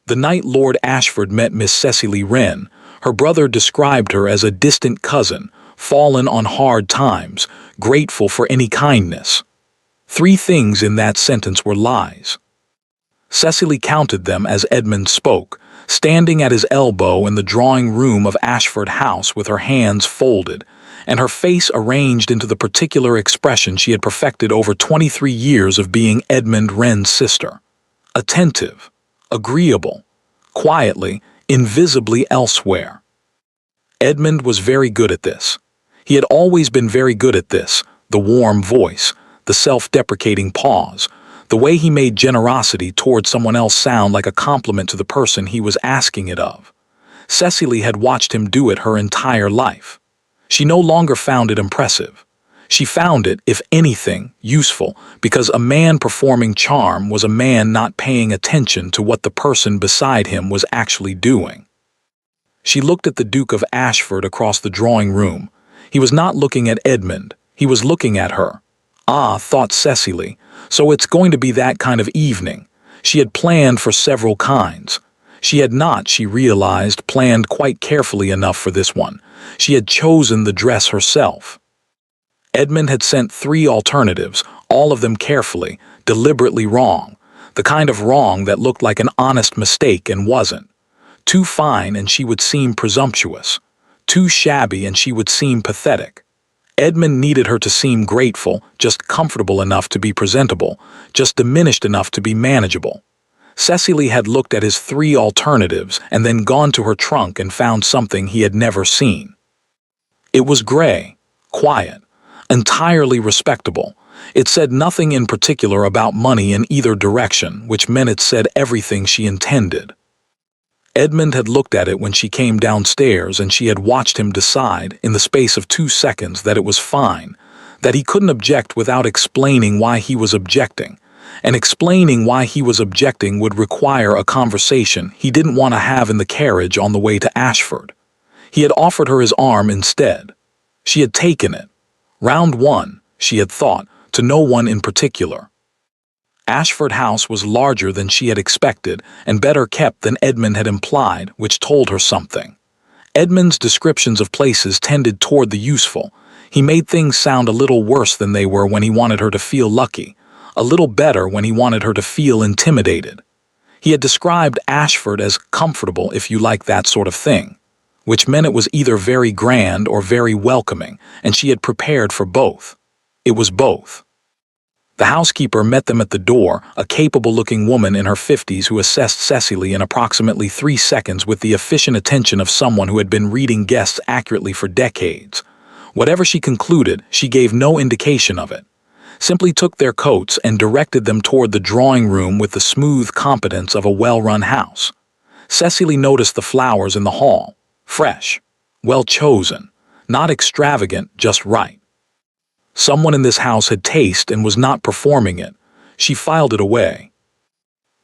The night Lord Ashford met Miss Cecily Wren, her brother described her as a distant cousin, fallen on hard times, grateful for any kindness. 3 things in that sentence were lies. Cecily counted them as Edmund spoke, standing at his elbow in the drawing room of Ashford House with her hands folded, and her face arranged into the particular expression she had perfected over 23 years of being Edmund Wren's sister. Attentive, agreeable, quietly, invisibly elsewhere. Edmund was very good at this. He had always been very good at this, the warm voice, the self-deprecating pause, the way he made generosity toward someone else sound like a compliment to the person he was asking it of. Cecily had watched him do it her entire life. She no longer found it impressive. She found it, if anything, useful, because a man performing charm was a man not paying attention to what the person beside him was actually doing. She looked at the Duke of Ashford across the drawing room. He was not looking at Edmund, he was looking at her. Ah, thought Cecily, so it's going to be that kind of evening. She had planned for several kinds. She had not, she realized, planned quite carefully enough for this one. She had chosen the dress herself. Edmund had sent 3 alternatives, all of them carefully, deliberately wrong, the kind of wrong that looked like an honest mistake and wasn't. Too fine and she would seem presumptuous. Too shabby and she would seem pathetic. Edmund needed her to seem grateful, just comfortable enough to be presentable, just diminished enough to be manageable. Cecily had looked at his 3 alternatives and then gone to her trunk and found something he had never seen. It was gray, quiet, entirely respectable. It said nothing in particular about money in either direction, which meant it said everything she intended. Edmund had looked at it when she came downstairs and she had watched him decide, in the space of 2 seconds, that it was fine, that he couldn't object without explaining why he was objecting, and explaining why he was objecting would require a conversation he didn't want to have in the carriage on the way to Ashford. He had offered her his arm instead. She had taken it. Round 1, she had thought, to no one in particular. Ashford House was larger than she had expected and better kept than Edmund had implied, which told her something. Edmund's descriptions of places tended toward the useful. He made things sound a little worse than they were when he wanted her to feel lucky, a little better when he wanted her to feel intimidated. He had described Ashford as comfortable, if you like that sort of thing, which meant it was either very grand or very welcoming, and she had prepared for both. It was both. The housekeeper met them at the door, a capable-looking woman in her 50s who assessed Cecily in approximately 3 seconds with the efficient attention of someone who had been reading guests accurately for decades. Whatever she concluded, she gave no indication of it. Simply took their coats and directed them toward the drawing room with the smooth competence of a well-run house. Cecily noticed the flowers in the hall. Fresh, well chosen, not extravagant, just right. Someone in this house had taste and was not performing it. She filed it away.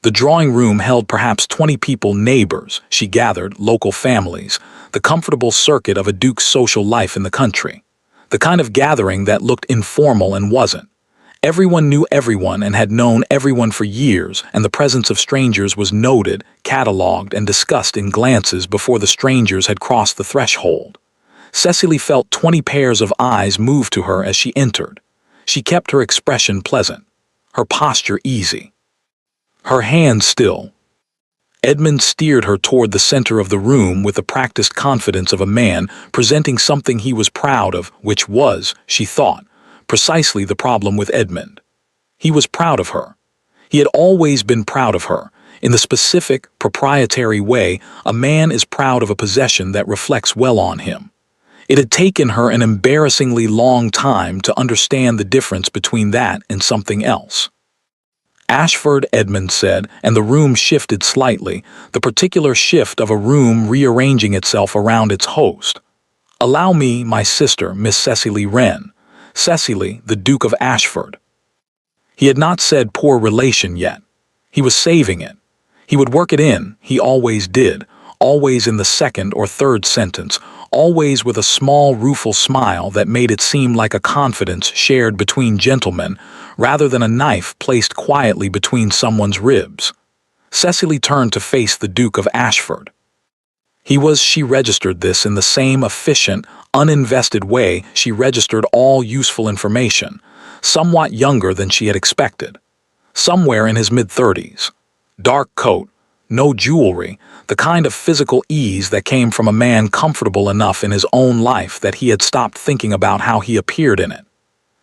The drawing room held perhaps 20 people, neighbors, she gathered, local families, the comfortable circuit of a duke's social life in the country. The kind of gathering that looked informal and wasn't. Everyone knew everyone and had known everyone for years, and the presence of strangers was noted, catalogued, and discussed in glances before the strangers had crossed the threshold. Cecily felt 20 pairs of eyes move to her as she entered. She kept her expression pleasant, her posture easy, her hands still. Edmund steered her toward the center of the room with the practiced confidence of a man presenting something he was proud of, which was, she thought, precisely the problem with Edmund. He was proud of her. He had always been proud of her. In the specific, proprietary way, a man is proud of a possession that reflects well on him. It had taken her an embarrassingly long time to understand the difference between that and something else. Ashford, Edmund said, and the room shifted slightly, the particular shift of a room rearranging itself around its host. Allow me, my sister, Miss Cecily Wren. Cecily, the Duke of Ashford. He had not said poor relation yet. He was saving it. He would work it in, he always did, always in the second or third sentence, always with a small rueful smile that made it seem like a confidence shared between gentlemen rather than a knife placed quietly between someone's ribs. Cecily turned to face the Duke of Ashford. She registered this in the same efficient, uninvested way she registered all useful information, somewhat younger than she had expected. Somewhere in his mid-30s. Dark coat, no jewelry, the kind of physical ease that came from a man comfortable enough in his own life that he had stopped thinking about how he appeared in it.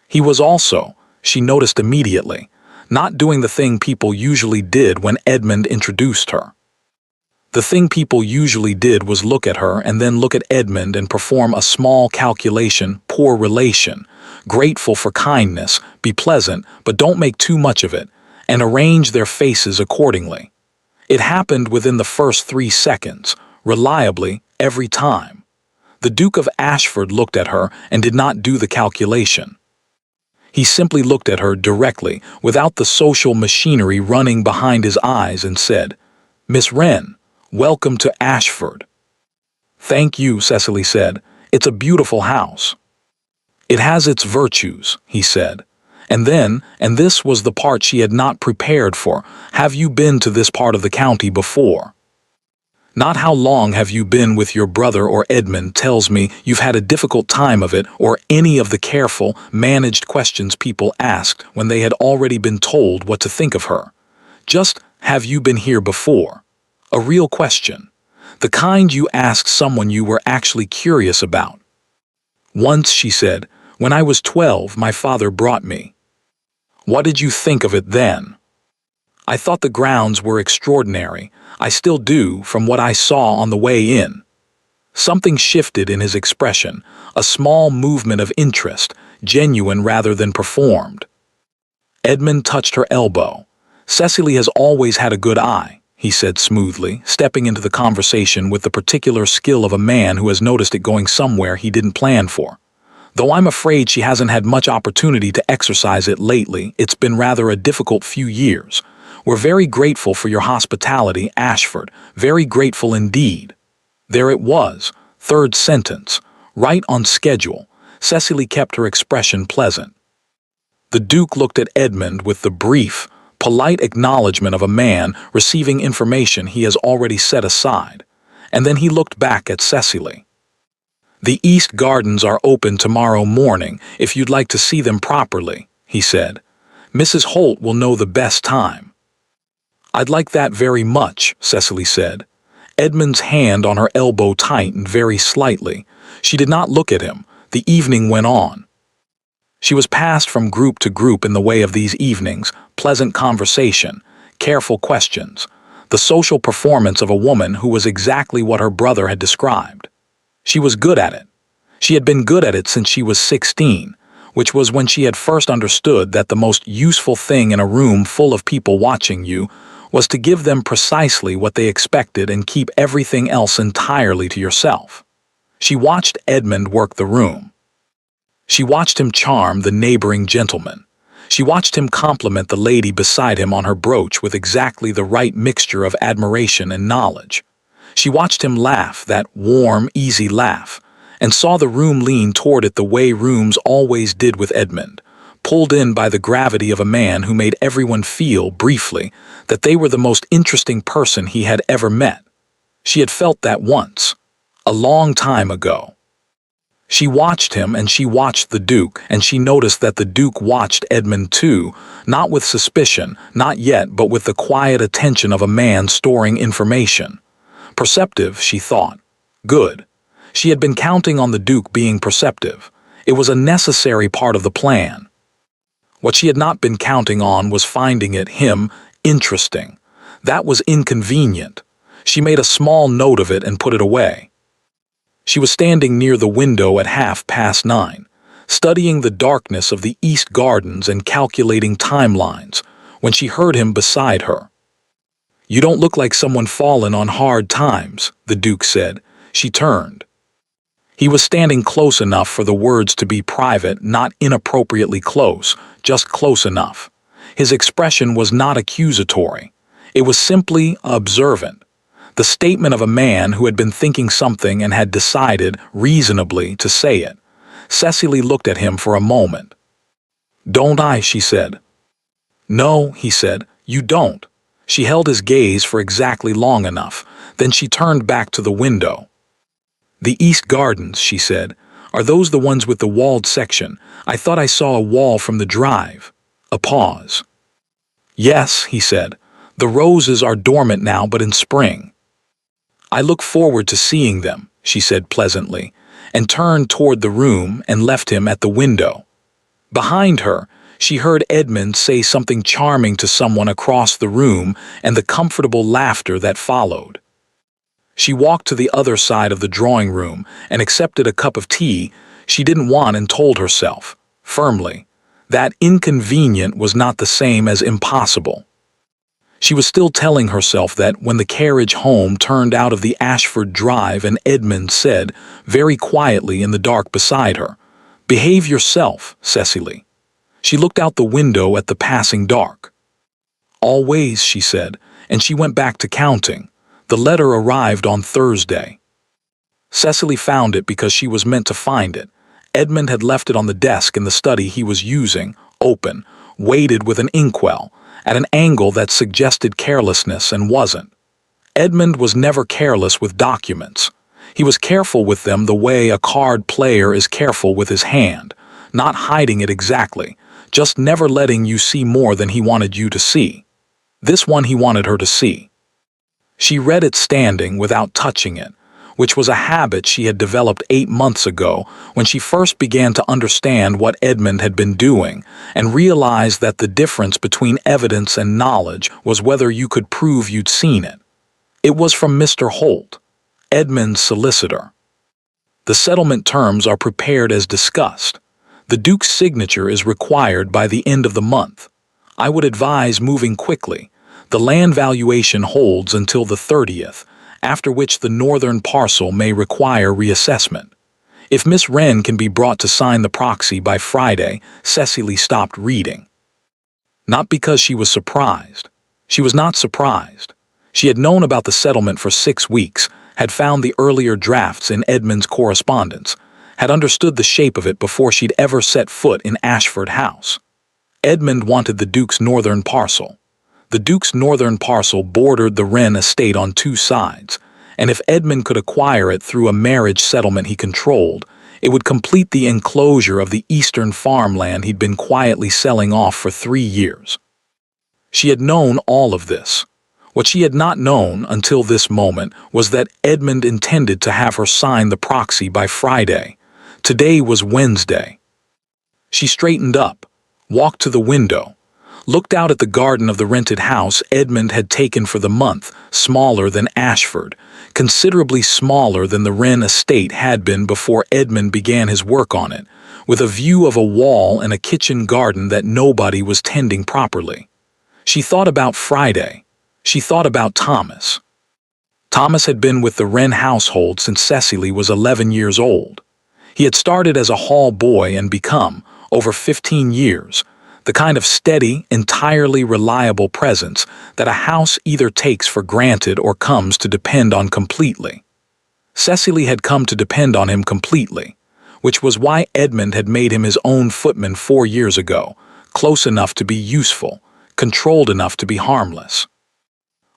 He was also, she noticed immediately, not doing the thing people usually did when Edmund introduced her. The thing people usually did was look at her and then look at Edmund and perform a small calculation, poor relation, grateful for kindness, be pleasant, but don't make too much of it, and arrange their faces accordingly. It happened within the first 3 seconds, reliably, every time. The Duke of Ashford looked at her and did not do the calculation. He simply looked at her directly, without the social machinery running behind his eyes, and said, "Miss Wren, welcome to Ashford." "Thank you," Cecily said. "It's a beautiful house." "It has its virtues," he said. And then, and this was the part she had not prepared for, "Have you been to this part of the county before?" Not "How long have you been with your brother?" or "Edmund tells me you've had a difficult time of it," or any of the careful, managed questions people asked when they had already been told what to think of her. Just, "Have you been here before?" A real question. The kind you asked someone you were actually curious about. "Once," she said, "when I was 12, my father brought me." "What did you think of it then?" "I thought the grounds were extraordinary. I still do, from what I saw on the way in." Something shifted in his expression, a small movement of interest, genuine rather than performed. Edmund touched her elbow. "Cecily has always had a good eye," he said smoothly, stepping into the conversation with the particular skill of a man who has noticed it going somewhere he didn't plan for. "Though I'm afraid she hasn't had much opportunity to exercise it lately. It's been rather a difficult few years. We're very grateful for your hospitality, Ashford, very grateful indeed." There it was, third sentence, right on schedule. Cecily kept her expression pleasant. The Duke looked at Edmund with the brief, polite acknowledgement of a man receiving information he has already set aside, and then he looked back at Cecily. "The East Gardens are open tomorrow morning if you'd like to see them properly," he said. "Mrs. Holt will know the best time." "I'd like that very much," Cecily said. Edmund's hand on her elbow tightened very slightly. She did not look at him. The evening went on. She was passed from group to group in the way of these evenings, pleasant conversation, careful questions, the social performance of a woman who was exactly what her brother had described. She was good at it. She had been good at it since she was 16, which was when she had first understood that the most useful thing in a room full of people watching you was to give them precisely what they expected and keep everything else entirely to yourself. She watched Edmund work the room. She watched him charm the neighboring gentleman. She watched him compliment the lady beside him on her brooch with exactly the right mixture of admiration and knowledge. She watched him laugh, that warm, easy laugh, and saw the room lean toward it the way rooms always did with Edmund, pulled in by the gravity of a man who made everyone feel, briefly, that they were the most interesting person he had ever met. She had felt that once, a long time ago. She watched him and she watched the Duke, and she noticed that the Duke watched Edmund too, not with suspicion, not yet, but with the quiet attention of a man storing information. Perceptive, she thought. Good. She had been counting on the Duke being perceptive. It was a necessary part of the plan. What she had not been counting on was finding him, interesting. That was inconvenient. She made a small note of it and put it away. She was standing near the window at 9:30, studying the darkness of the East Gardens and calculating timelines, when she heard him beside her. "You don't look like someone fallen on hard times," the Duke said. She turned. He was standing close enough for the words to be private, not inappropriately close, just close enough. His expression was not accusatory. It was simply observant. The statement of a man who had been thinking something and had decided, reasonably, to say it. Cecily looked at him for a moment. "Don't I?" she said. "No," he said, "you don't." She held his gaze for exactly long enough, then she turned back to the window. "The East Gardens," she said. "Are those the ones with the walled section? I thought I saw a wall from the drive." A pause. "Yes," he said. "The roses are dormant now, but in spring." "I look forward to seeing them," she said pleasantly, and turned toward the room and left him at the window. Behind her, she heard Edmund say something charming to someone across the room and the comfortable laughter that followed. She walked to the other side of the drawing room and accepted a cup of tea she didn't want and told herself, firmly, that inconvenient was not the same as impossible. She was still telling herself that when the carriage home turned out of the Ashford Drive and Edmund said, very quietly in the dark beside her, "Behave yourself, Cecily." She looked out the window at the passing dark. "Always," she said, and she went back to counting. The letter arrived on Thursday. Cecily found it because she was meant to find it. Edmund had left it on the desk in the study he was using, open, weighted with an inkwell, at an angle that suggested carelessness and wasn't. Edmund was never careless with documents. He was careful with them the way a card player is careful with his hand, not hiding it exactly, just never letting you see more than he wanted you to see. This one he wanted her to see. She read it standing without touching it, which was a habit she had developed 8 months ago when she first began to understand what Edmund had been doing and realized that the difference between evidence and knowledge was whether you could prove you'd seen it. It was from Mr. Holt, Edmund's solicitor. The settlement terms are prepared as discussed. The Duke's signature is required by the end of the month. I would advise moving quickly. The land valuation holds until the 30th, after which the northern parcel may require reassessment. If Miss Wren can be brought to sign the proxy by Friday, Cecily stopped reading. Not because she was surprised. She was not surprised. She had known about the settlement for 6 weeks, had found the earlier drafts in Edmund's correspondence, had understood the shape of it before she'd ever set foot in Ashford House. Edmund wanted the Duke's northern parcel. The Duke's northern parcel bordered the Wren estate on 2 sides, and if Edmund could acquire it through a marriage settlement he controlled, it would complete the enclosure of the eastern farmland he'd been quietly selling off for 3 years. She had known all of this. What she had not known until this moment was that Edmund intended to have her sign the proxy by Friday. Today was Wednesday. She straightened up, walked to the window, looked out at the garden of the rented house Edmund had taken for the month, smaller than Ashford, considerably smaller than the Wren estate had been before Edmund began his work on it, with a view of a wall and a kitchen garden that nobody was tending properly. She thought about Friday. She thought about Thomas. Thomas had been with the Wren household since Cecily was 11 years old. He had started as a hall boy and become, over 15 years, the kind of steady, entirely reliable presence that a house either takes for granted or comes to depend on completely. Cecily had come to depend on him completely, which was why Edmund had made him his own footman 4 years ago, close enough to be useful, controlled enough to be harmless.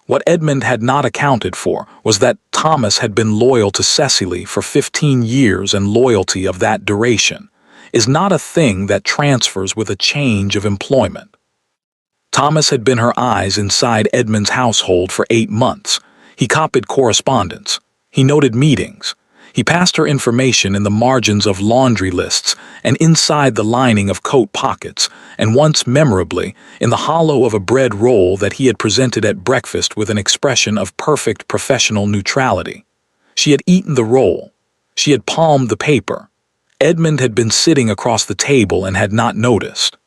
What Edmund had not accounted for was that Thomas had been loyal to Cecily for 15 years, and loyalty of that duration is not a thing that transfers with a change of employment. Thomas had been her eyes inside Edmund's household for 8 months. He copied correspondence. He noted meetings. He passed her information in the margins of laundry lists and inside the lining of coat pockets, and once memorably, in the hollow of a bread roll that he had presented at breakfast with an expression of perfect professional neutrality. She had eaten the roll. She had palmed the paper. Edmund had been sitting across the table and had not noticed.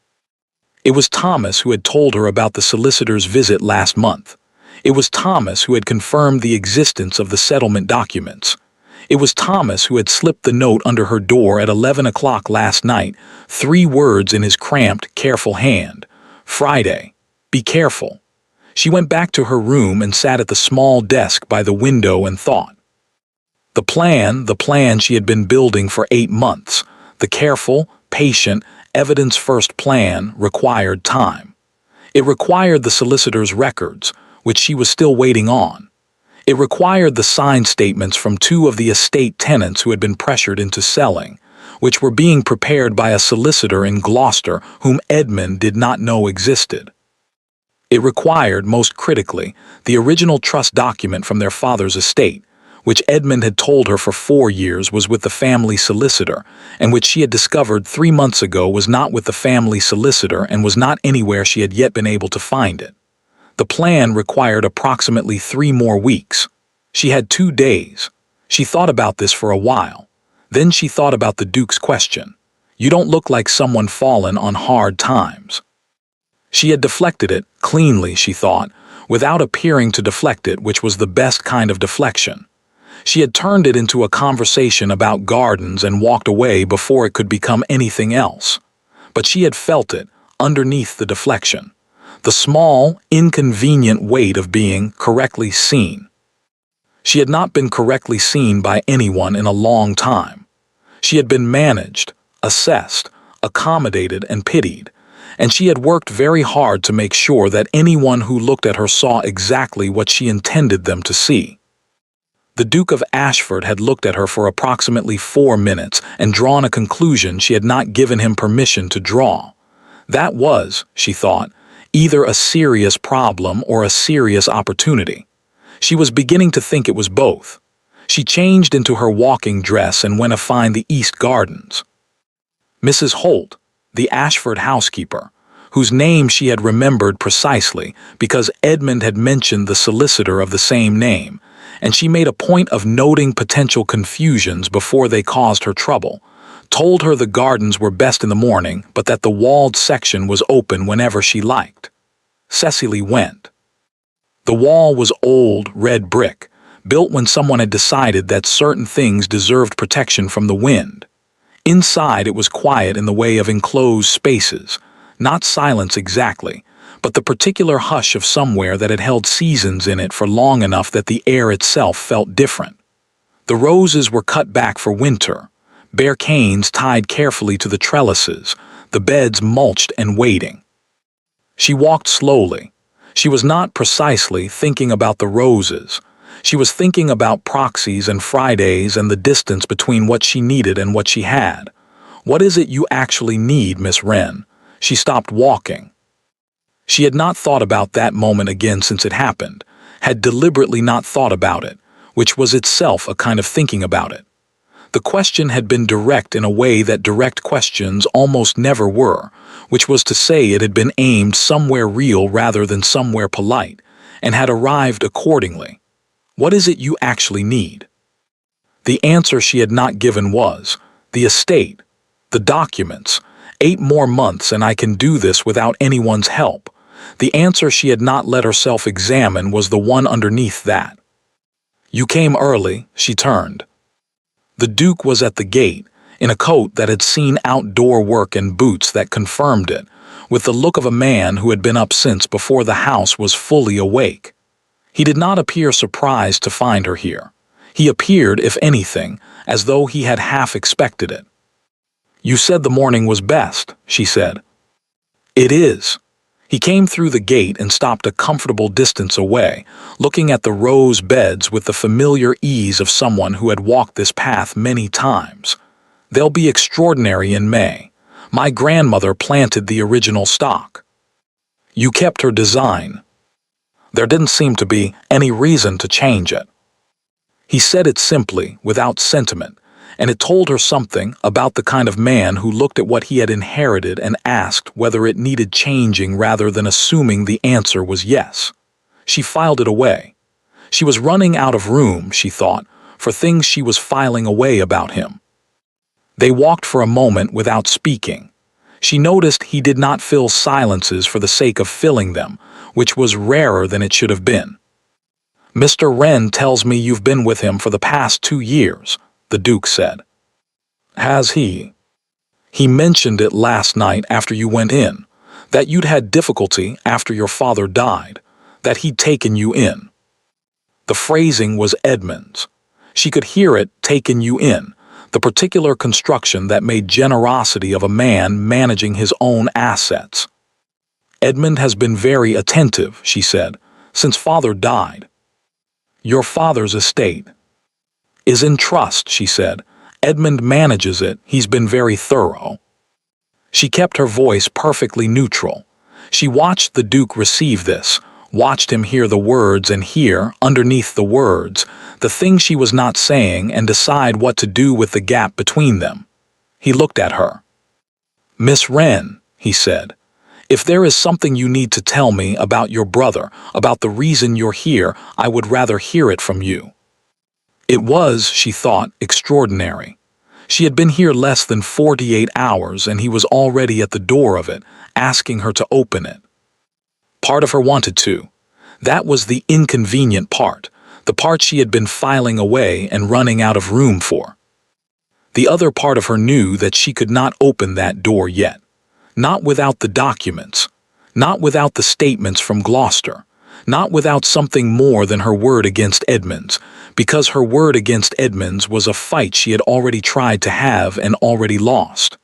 It was Thomas who had told her about the solicitor's visit last month. It was Thomas who had confirmed the existence of the settlement documents. It was Thomas who had slipped the note under her door at 11 o'clock last night, 3 words in his cramped, careful hand. Friday. Be careful. She went back to her room and sat at the small desk by the window and thought. The plan she had been building for 8 months, the careful, patient, evidence-first plan required time. It required the solicitor's records, which she was still waiting on. It required the signed statements from two of the estate tenants who had been pressured into selling, which were being prepared by a solicitor in Gloucester whom Edmund did not know existed. It required, most critically, the original trust document from their father's estate, which Edmund had told her for 4 years was with the family solicitor, and which she had discovered 3 months ago was not with the family solicitor and was not anywhere she had yet been able to find it. The plan required approximately 3 more weeks. She had 2 days. She thought about this for a while. Then she thought about the Duke's question. "You don't look like someone fallen on hard times." She had deflected it, cleanly, she thought, without appearing to deflect it, which was the best kind of deflection. She had turned it into a conversation about gardens and walked away before it could become anything else. But she had felt it, underneath the deflection. The small, inconvenient weight of being correctly seen. She had not been correctly seen by anyone in a long time. She had been managed, assessed, accommodated, and pitied, and she had worked very hard to make sure that anyone who looked at her saw exactly what she intended them to see. The Duke of Ashford had looked at her for approximately 4 minutes and drawn a conclusion she had not given him permission to draw. That was, she thought, either a serious problem or a serious opportunity. She was beginning to think it was both. She changed into her walking dress and went to find the East Gardens. Mrs. Holt, the Ashford housekeeper, whose name she had remembered precisely because Edmund had mentioned the solicitor of the same name, and she made a point of noting potential confusions before they caused her trouble, told her the gardens were best in the morning but that the walled section was open whenever she liked. Cecily went. The wall was old, red brick, built when someone had decided that certain things deserved protection from the wind. Inside it was quiet in the way of enclosed spaces, not silence exactly, but the particular hush of somewhere that had held seasons in it for long enough that the air itself felt different. The roses were cut back for winter, bare canes tied carefully to the trellises, the beds mulched and waiting. She walked slowly. She was not precisely thinking about the roses. She was thinking about proxies and Fridays and the distance between what she needed and what she had. What is it you actually need, Miss Wren? She stopped walking. She had not thought about that moment again since it happened, had deliberately not thought about it, which was itself a kind of thinking about it. The question had been direct in a way that direct questions almost never were, which was to say it had been aimed somewhere real rather than somewhere polite, and had arrived accordingly. What is it you actually need? The answer she had not given was, the estate, the documents, 8 more months and I can do this without anyone's help. The answer she had not let herself examine was the one underneath that. You came early, she turned. The Duke was at the gate, in a coat that had seen outdoor work and boots that confirmed it, with the look of a man who had been up since before the house was fully awake. He did not appear surprised to find her here. He appeared, if anything, as though he had half expected it. You said the morning was best, she said. It is. He came through the gate and stopped a comfortable distance away, looking at the rose beds with the familiar ease of someone who had walked this path many times. They'll be extraordinary in May. My grandmother planted the original stock. You kept her design. There didn't seem to be any reason to change it. He said it simply, without sentiment, and it told her something about the kind of man who looked at what he had inherited and asked whether it needed changing rather than assuming the answer was yes. She filed it away. She was running out of room, she thought, for things she was filing away about him. They walked for a moment without speaking. She noticed he did not fill silences for the sake of filling them, which was rarer than it should have been. Mr. Wren tells me you've been with him for the past 2 years, the Duke said. Has he? He mentioned it last night after you went in, that you'd had difficulty after your father died, that he'd taken you in. The phrasing was Edmund's. She could hear it, taken you in, the particular construction that made generosity of a man managing his own assets. Edmund has been very attentive, she said. since father died. Your father's estate is in trust, she said. Edmund manages it. He's been very thorough. She kept her voice perfectly neutral. She watched the Duke receive this, watched him hear the words and hear, underneath the words, the thing she was not saying and decide what to do with the gap between them. He looked at her. Miss Wren, he said, if there is something you need to tell me about your brother, about the reason you're here, I would rather hear it from you. It was, she thought, extraordinary. She had been here less than 48 hours and he was already at the door of it, asking her to open it. Part of her wanted to. That was the inconvenient part, the part she had been filing away and running out of room for. The other part of her knew that she could not open that door yet. Not without the documents, not without the statements from Gloucester, not without something more than her word against Edmonds, because her word against Edmonds was a fight she had already tried to have and already lost.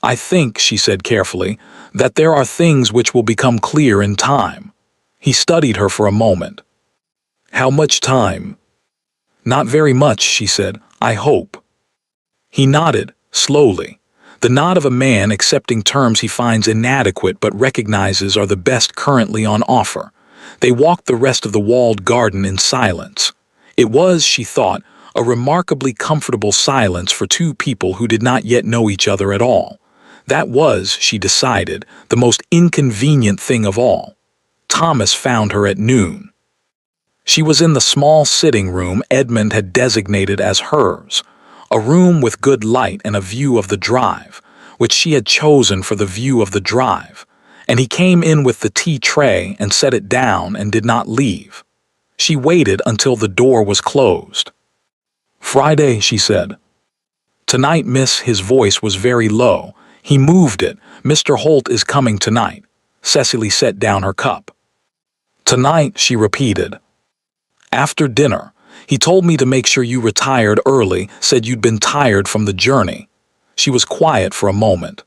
I think, she said carefully, that there are things which will become clear in time. He studied her for a moment. How much time? Not very much, she said. I hope. He nodded, slowly. The nod of a man accepting terms he finds inadequate but recognizes are the best currently on offer. They walked the rest of the walled garden in silence. It was, she thought, a remarkably comfortable silence for two people who did not yet know each other at all. That was, she decided, the most inconvenient thing of all. Thomas found her at noon. She was in the small sitting room Edmund had designated as hers, a room with good light and a view of the drive, which she had chosen for the view of the drive, and he came in with the tea tray and set it down and did not leave. She waited until the door was closed. Friday, she said. Tonight, miss, his voice was very low. He moved it. Mr. Holt is coming tonight. Cecily set down her cup. Tonight, she repeated. After dinner. He told me to make sure you retired early, said you'd been tired from the journey. She was quiet for a moment.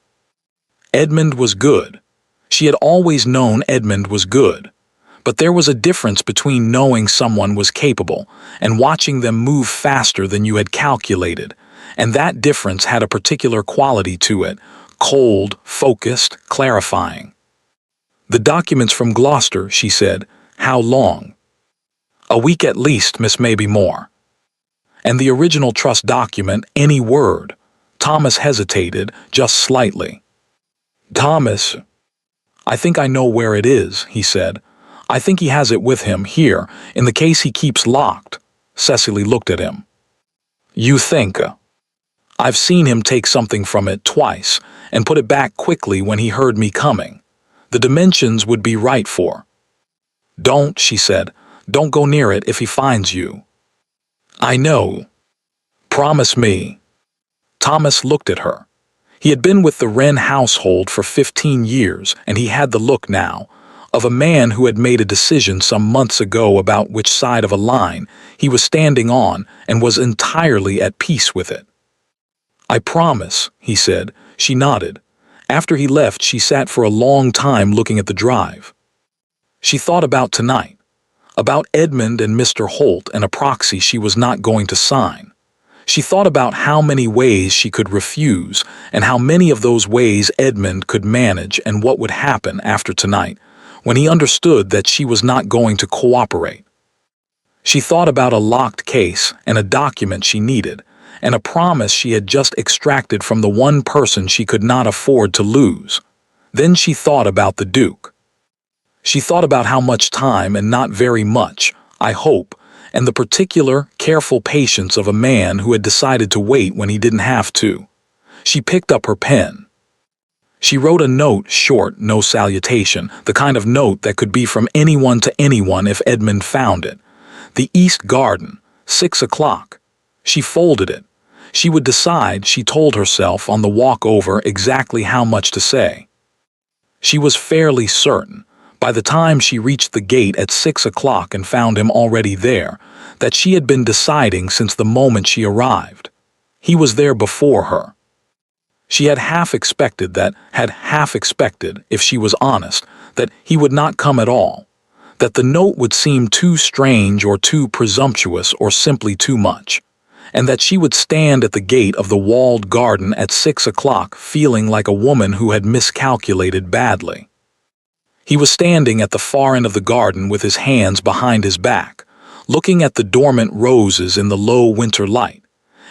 Edmund was good. She had always known Edmund was good. But there was a difference between knowing someone was capable and watching them move faster than you had calculated, and that difference had a particular quality to it, cold, focused, clarifying. The documents from Gloucester, she said. How long? A week at least, miss, maybe more. And the original trust document, any word. Thomas hesitated, just slightly. Thomas, I think I know where it is, he said. I think he has it with him, here, in the case he keeps locked. Cecily looked at him. You think? I've seen him take something from it twice, and put it back quickly when he heard me coming. The dimensions would be right for. Don't, she said. Don't go near it if he finds you. I know. Promise me. Thomas looked at her. He had been with the Wren household for 15 years, and he had the look now of a man who had made a decision some months ago about which side of a line he was standing on and was entirely at peace with it. I promise, he said. She nodded. After he left, she sat for a long time looking at the drive. She thought about tonight. About Edmund and Mr. Holt and a proxy she was not going to sign. She thought about how many ways she could refuse and how many of those ways Edmund could manage and what would happen after tonight when he understood that she was not going to cooperate. She thought about a locked case and a document she needed and a promise she had just extracted from the one person she could not afford to lose. Then she thought about the Duke. She thought about how much time, and not very much, I hope, and the particular, careful patience of a man who had decided to wait when he didn't have to. She picked up her pen. She wrote a note, short, no salutation, the kind of note that could be from anyone to anyone if Edmund found it. The East Garden, 6 o'clock. She folded it. She would decide, she told herself on the walk over, exactly how much to say. She was fairly certain, by the time she reached the gate at 6 o'clock and found him already there, that she had been deciding since the moment she arrived. He was there before her. She had half expected, if she was honest, that he would not come at all, that the note would seem too strange or too presumptuous or simply too much, and that she would stand at the gate of the walled garden at 6 o'clock feeling like a woman who had miscalculated badly. He was standing at the far end of the garden with his hands behind his back, looking at the dormant roses in the low winter light,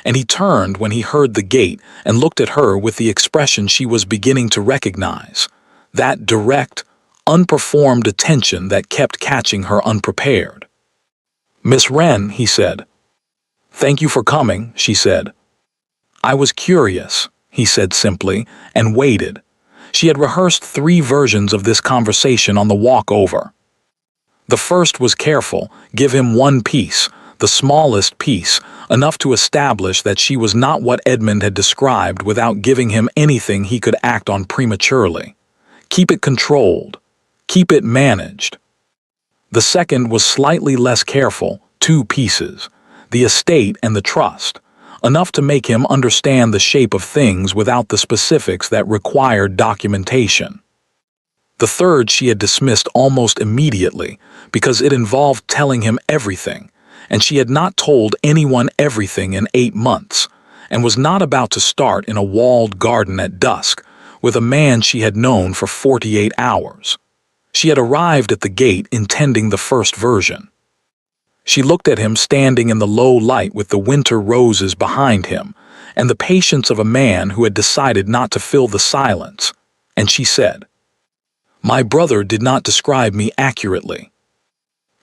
and he turned when he heard the gate and looked at her with the expression she was beginning to recognize, that direct, unperformed attention that kept catching her unprepared. "Miss Wren," he said. "Thank you for coming," she said. "I was curious," he said simply, and waited. She had rehearsed 3 versions of this conversation on the walk over. The first was careful, give him one piece, the smallest piece, enough to establish that she was not what Edmund had described without giving him anything he could act on prematurely. Keep it controlled. Keep it managed. The second was slightly less careful, 2 pieces, the estate and the trust, enough to make him understand the shape of things without the specifics that required documentation. The third she had dismissed almost immediately because it involved telling him everything, and she had not told anyone everything in 8 months, and was not about to start in a walled garden at dusk with a man she had known for 48 hours. She had arrived at the gate intending the first version. She looked at him standing in the low light with the winter roses behind him, and the patience of a man who had decided not to fill the silence, and she said, "My brother did not describe me accurately."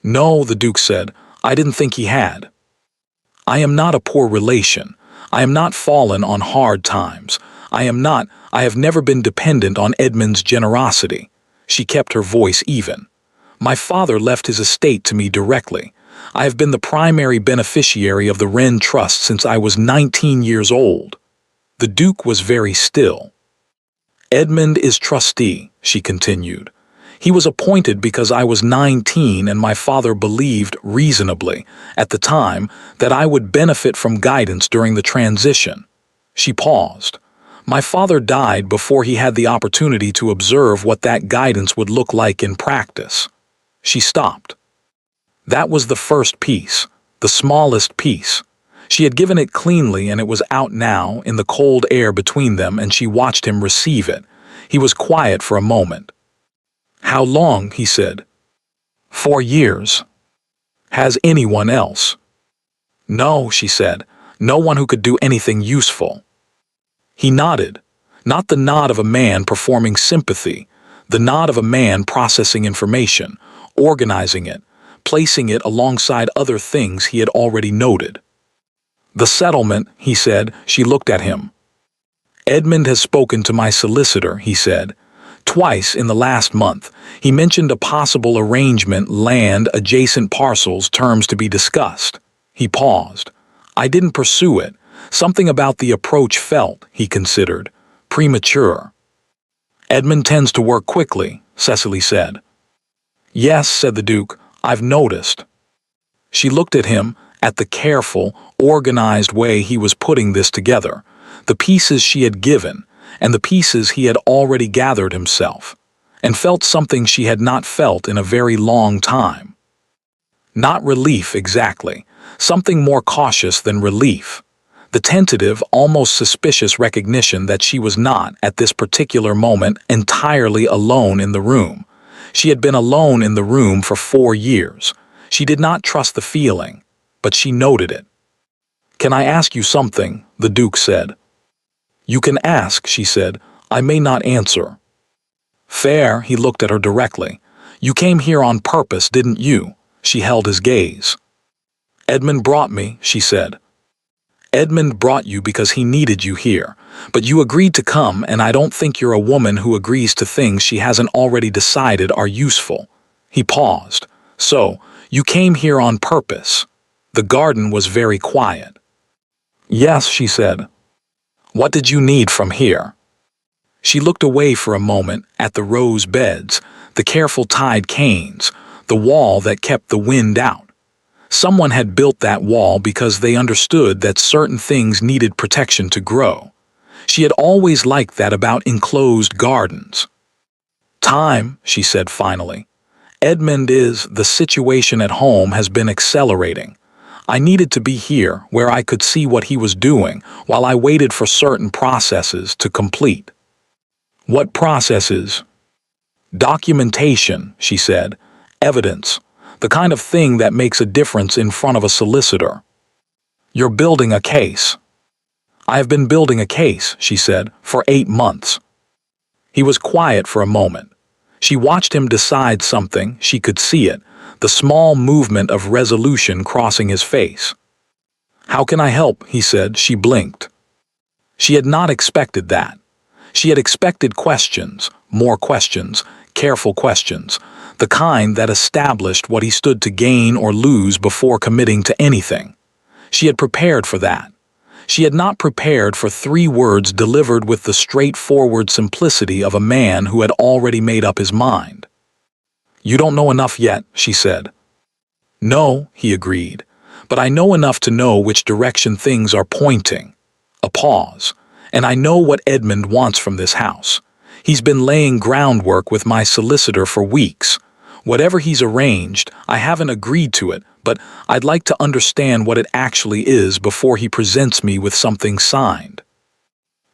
"No," the Duke said, "I didn't think he had. I am not a poor relation. I am not fallen on hard times. I have never been dependent on Edmund's generosity." She kept her voice even. "My father left his estate to me directly. I have been the primary beneficiary of the Wren Trust since I was 19 years old." The Duke was very still. "Edmund is trustee," she continued. "He was appointed because I was 19 and my father believed, reasonably, at the time, that I would benefit from guidance during the transition." She paused. "My father died before he had the opportunity to observe what that guidance would look like in practice." She stopped. That was the first piece, the smallest piece. She had given it cleanly and it was out now in the cold air between them, and she watched him receive it. He was quiet for a moment. "How long?" he said. "4 years." "Has anyone else?" "No," she said. "No one who could do anything useful." He nodded. Not the nod of a man performing sympathy, the nod of a man processing information, organizing it, placing it alongside other things he had already noted. "The settlement," he said. She looked at him. "Edmund has spoken to my solicitor," he said. "Twice in the last month. He mentioned a possible arrangement, land, adjacent parcels, terms to be discussed." He paused. "I didn't pursue it. Something about the approach felt," he considered, "premature." "Edmund tends to work quickly," Cecily said. "Yes," said the Duke, "I've noticed." She looked at him, at the careful, organized way he was putting this together, the pieces she had given, and the pieces he had already gathered himself, and felt something she had not felt in a very long time. Not relief exactly, something more cautious than relief. The tentative, almost suspicious recognition that she was not, at this particular moment, entirely alone in the room. She had been alone in the room for 4 years. She did not trust the feeling, but she noted it. "Can I ask you something?" the Duke said. "You can ask," she said. "I may not answer." "Fair," he looked at her directly. "You came here on purpose, didn't you?" She held his gaze. "Edmund brought me," she said. "Edmund brought you because he needed you here, but you agreed to come, and I don't think you're a woman who agrees to things she hasn't already decided are useful." He paused. "So, you came here on purpose." The garden was very quiet. "Yes," she said. "What did you need from here?" She looked away for a moment at the rose beds, the careful tied canes, the wall that kept the wind out. Someone had built that wall because they understood that certain things needed protection to grow. She had always liked that about enclosed gardens. "Time," she said finally. The situation at home has been accelerating. I needed to be here where I could see what he was doing while I waited for certain processes to complete. What processes? Documentation, she said. Evidence. The kind of thing that makes a difference in front of a solicitor. You're building a case. I have been building a case, she said, for 8 months. He was quiet for a moment. She watched him decide something. She could see it, the small movement of resolution crossing his face. How can I help? He said. She blinked. She had not expected that. She had expected questions, more questions, careful questions, the kind that established what he stood to gain or lose before committing to anything. She had prepared for that. She had not prepared for 3 words delivered with the straightforward simplicity of a man who had already made up his mind. You don't know enough yet, she said. No, he agreed, but I know enough to know which direction things are pointing. A pause. And I know what Edmund wants from this house. He's been laying groundwork with my solicitor for weeks. Whatever he's arranged, I haven't agreed to it, but I'd like to understand what it actually is before he presents me with something signed.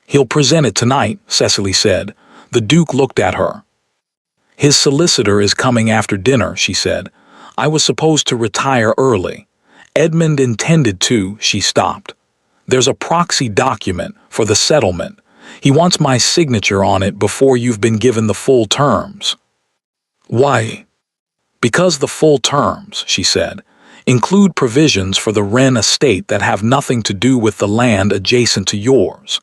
He'll present it tonight, Cecily said. The Duke looked at her. His solicitor is coming after dinner, she said. I was supposed to retire early. Edmund intended to, she stopped. There's a proxy document for the settlement. He wants my signature on it before you've been given the full terms. Why? Because the full terms, she said, include provisions for the Wren estate that have nothing to do with the land adjacent to yours.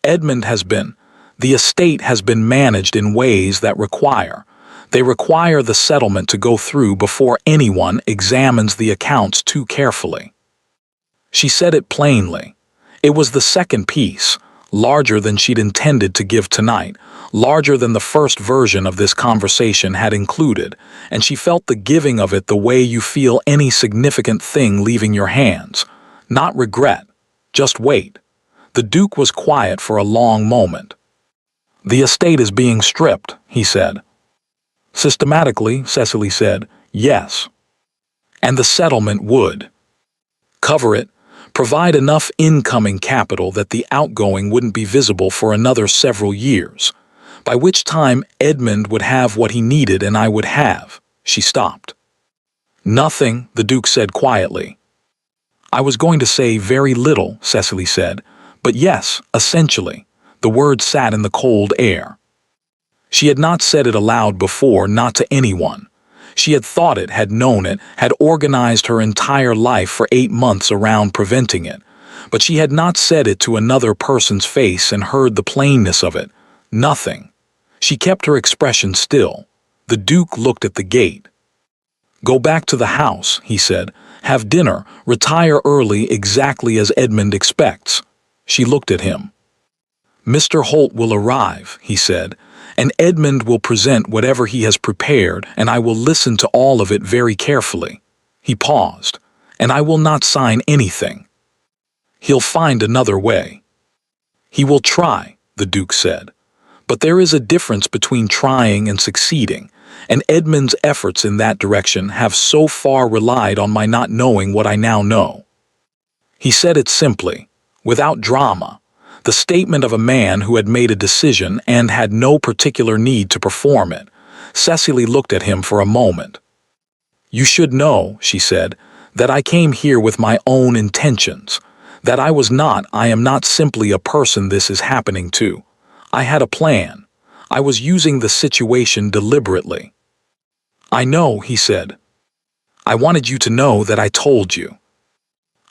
The estate has been managed in ways that require the settlement to go through before anyone examines the accounts too carefully. She said it plainly. It was the second piece, larger than she'd intended to give tonight, larger than the first version of this conversation had included, and she felt the giving of it the way you feel any significant thing leaving your hands. Not regret, just wait. The Duke was quiet for a long moment. The estate is being stripped, he said. Systematically, Cecily said, yes. And the settlement would cover it, provide enough incoming capital that the outgoing wouldn't be visible for another several years, by which time Edmund would have what he needed and I would have. She stopped. Nothing, the Duke said quietly. I was going to say very little, Cecily said, but yes, essentially. The word sat in the cold air. She had not said it aloud before, not to anyone. She had thought it, had known it, had organized her entire life for 8 months around preventing it. But she had not said it to another person's face and heard the plainness of it. Nothing. She kept her expression still. The Duke looked at the gate. Go back to the house, he said. Have dinner, retire early exactly as Edmund expects. She looked at him. Mr. Holt will arrive, he said, and Edmund will present whatever he has prepared, and I will listen to all of it very carefully. He paused. And I will not sign anything. He'll find another way. He will try, the Duke said. But there is a difference between trying and succeeding, and Edmund's efforts in that direction have so far relied on my not knowing what I now know. He said it simply, without drama. The statement of a man who had made a decision and had no particular need to perform it. Cecily looked at him for a moment. You should know, she said, that I came here with my own intentions. That I am not simply a person this is happening to. I had a plan. I was using the situation deliberately. I know, he said. I wanted you to know that I told you.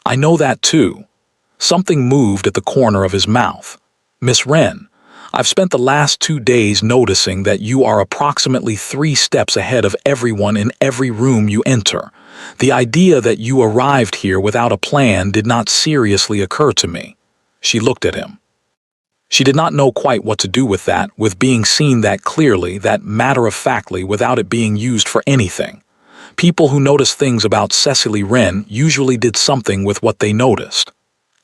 I know that too. Something moved at the corner of his mouth. Miss Wren, I've spent the last 2 days noticing that you are approximately 3 steps ahead of everyone in every room you enter. The idea that you arrived here without a plan did not seriously occur to me. She looked at him. She did not know quite what to do with that, with being seen that clearly, that matter-of-factly, without it being used for anything. People who noticed things about Cecily Wren usually did something with what they noticed.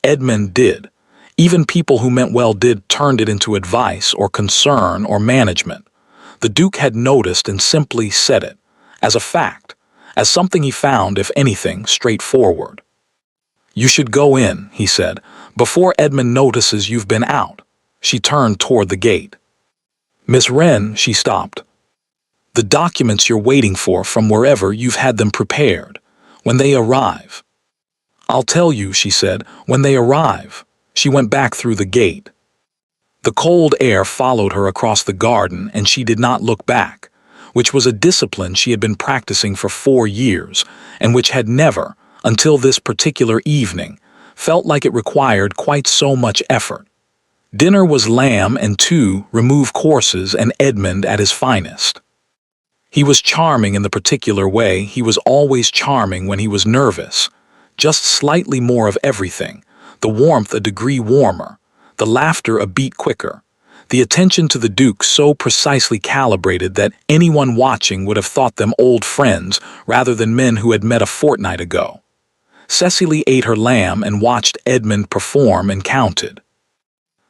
Edmund did. Even people who meant well turned it into advice or concern or management. The Duke had noticed and simply said it, as a fact, as something he found, if anything, straightforward. "You should go in," he said, "before Edmund notices you've been out." She turned toward the gate. "Miss Wren," she stopped. "The documents you're waiting for from wherever you've had them prepared. When they arrive." "I'll tell you," she said, "when they arrive." She went back through the gate. The cold air followed her across the garden, and she did not look back, which was a discipline she had been practicing for 4 years, and which had never, until this particular evening, felt like it required quite so much effort. Dinner was lamb and 2 remove courses, and Edmund at his finest. He was charming in the particular way he was always charming when he was nervous, just slightly more of everything, the warmth a degree warmer, the laughter a beat quicker, the attention to the Duke so precisely calibrated that anyone watching would have thought them old friends rather than men who had met a fortnight ago. Cecily ate her lamb and watched Edmund perform and counted.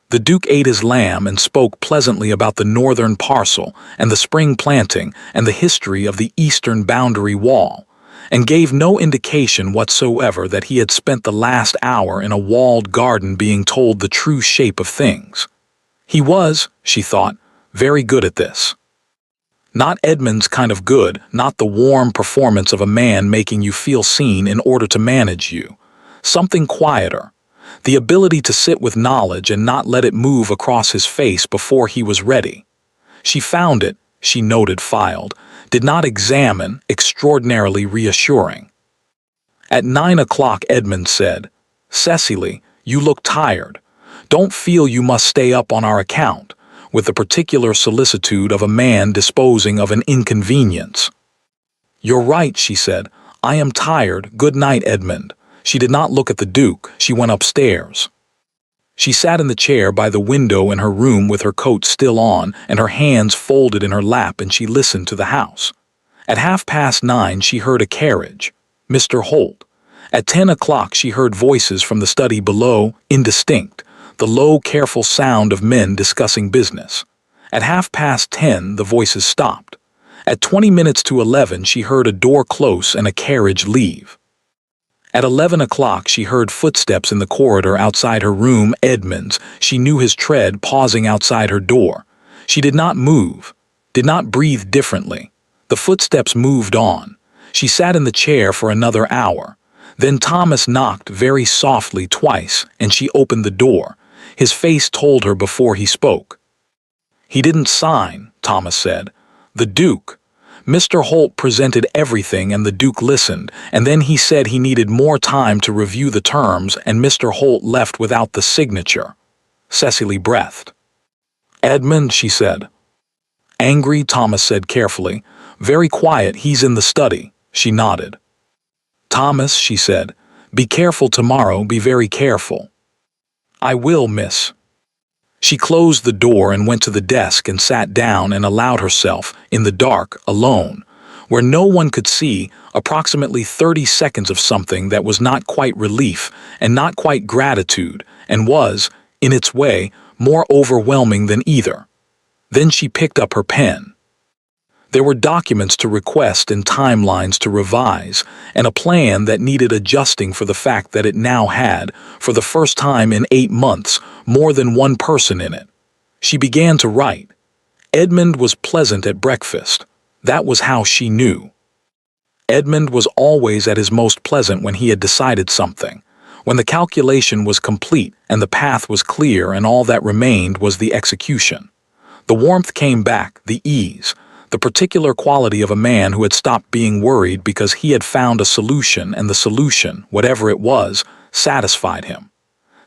The Duke ate his lamb and spoke pleasantly about the northern parcel and the spring planting and the history of the eastern boundary wall, and gave no indication whatsoever that he had spent the last hour in a walled garden being told the true shape of things. He was, she thought, very good at this. Not Edmund's kind of good, not the warm performance of a man making you feel seen in order to manage you. Something quieter. The ability to sit with knowledge and not let it move across his face before he was ready. She found it, she noted filed, did not examine, extraordinarily reassuring. At 9 o'clock Edmund said, "Cecily, you look tired. Don't feel you must stay up on our account," with the particular solicitude of a man disposing of an inconvenience. "You're right," she said. "I am tired. Good night, Edmund." She did not look at the Duke. She went upstairs. She sat in the chair by the window in her room with her coat still on and her hands folded in her lap, and she listened to the house. At 9:30 she heard a carriage. Mr. Holt. At 10 o'clock she heard voices from the study below, indistinct, the low, careful sound of men discussing business. At 10:30 the voices stopped. At 20 minutes to 11 she heard a door close and a carriage leave. At 11 o'clock she heard footsteps in the corridor outside her room, Edmund's. She knew his tread pausing outside her door. She did not move, did not breathe differently. The footsteps moved on. She sat in the chair for another hour. Then Thomas knocked very softly twice, and she opened the door. His face told her before he spoke. "He didn't sign," Thomas said. "The Duke." Mr. Holt presented everything and the Duke listened, and then he said he needed more time to review the terms, and Mr. Holt left without the signature. Cecily breathed. "Edmund," she said. "Angry," Thomas said carefully. "Very quiet, he's in the study." She nodded. "Thomas," she said, "be careful tomorrow, be very careful." "I will, miss." She closed the door and went to the desk and sat down and allowed herself, in the dark, alone, where no one could see, approximately 30 seconds of something that was not quite relief and not quite gratitude, and was, in its way, more overwhelming than either. Then she picked up her pen. There were documents to request and timelines to revise, and a plan that needed adjusting for the fact that it now had, for the first time in 8 months, more than one person in it. She began to write. Edmund was pleasant at breakfast. That was how she knew. Edmund was always at his most pleasant when he had decided something, when the calculation was complete and the path was clear and all that remained was the execution. The warmth came back, the ease, the particular quality of a man who had stopped being worried because he had found a solution, and the solution, whatever it was, satisfied him.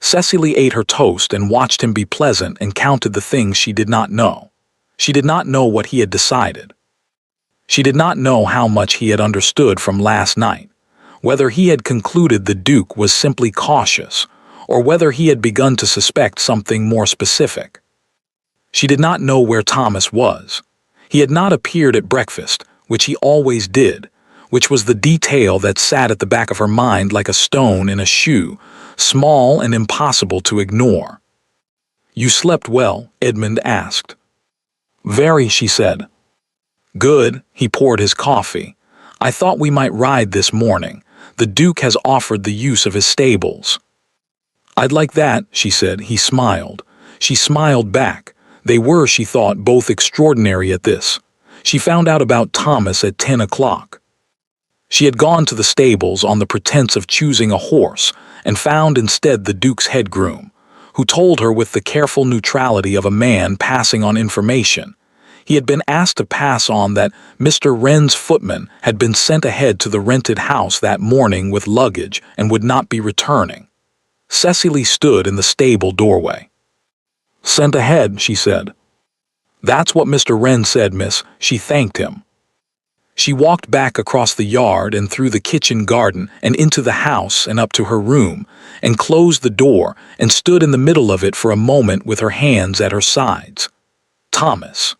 Cecily ate her toast and watched him be pleasant and counted the things she did not know. She did not know what he had decided. She did not know how much he had understood from last night, whether he had concluded the Duke was simply cautious, or whether he had begun to suspect something more specific. She did not know where Thomas was. He had not appeared at breakfast, which he always did, which was the detail that sat at the back of her mind like a stone in a shoe, small and impossible to ignore. "You slept well?" Edmund asked. "Very," she said. "Good." He poured his coffee. I thought we might ride this morning. The Duke has offered the use of his stables." "I'd like that," she said. He smiled. She smiled back. They were, she thought, both extraordinary at this. She found out about Thomas at 10 o'clock. She had gone to the stables on the pretense of choosing a horse and found instead the Duke's head groom, who told her with the careful neutrality of a man passing on information. He had been asked to pass on that Mr. Wren's footman had been sent ahead to the rented house that morning with luggage and would not be returning. Cecily stood in the stable doorway. "Sent ahead," she said. "That's what Mr. Wren said, miss." She thanked him. She walked back across the yard and through the kitchen garden and into the house and up to her room, and closed the door and stood in the middle of it for a moment with her hands at her sides. Thomas.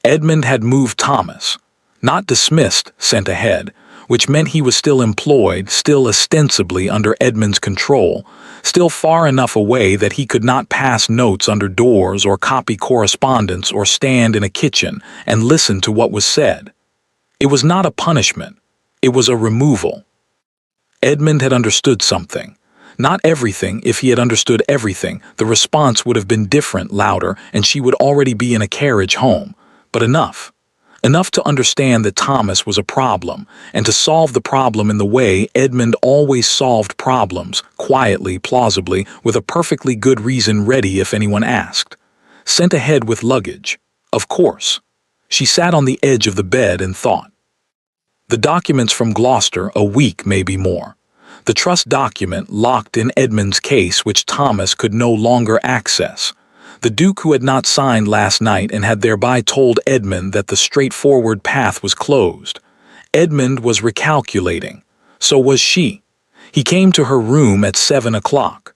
Edmund had moved Thomas. Not dismissed, sent ahead, which meant he was still employed, still ostensibly under Edmund's control, still far enough away that he could not pass notes under doors or copy correspondence or stand in a kitchen and listen to what was said. It was not a punishment. It was a removal. Edmund had understood something. Not everything. If he had understood everything, the response would have been different, louder, and she would already be in a carriage home. But enough. Enough to understand that Thomas was a problem, and to solve the problem in the way Edmund always solved problems, quietly, plausibly, with a perfectly good reason ready if anyone asked. Sent ahead with luggage. Of course. She sat on the edge of the bed and thought. The documents from Gloucester, a week, maybe more. The trust document locked in Edmund's case which Thomas could no longer access. The Duke who had not signed last night and had thereby told Edmund that the straightforward path was closed. Edmund was recalculating. So was she. He came to her room at 7 o'clock.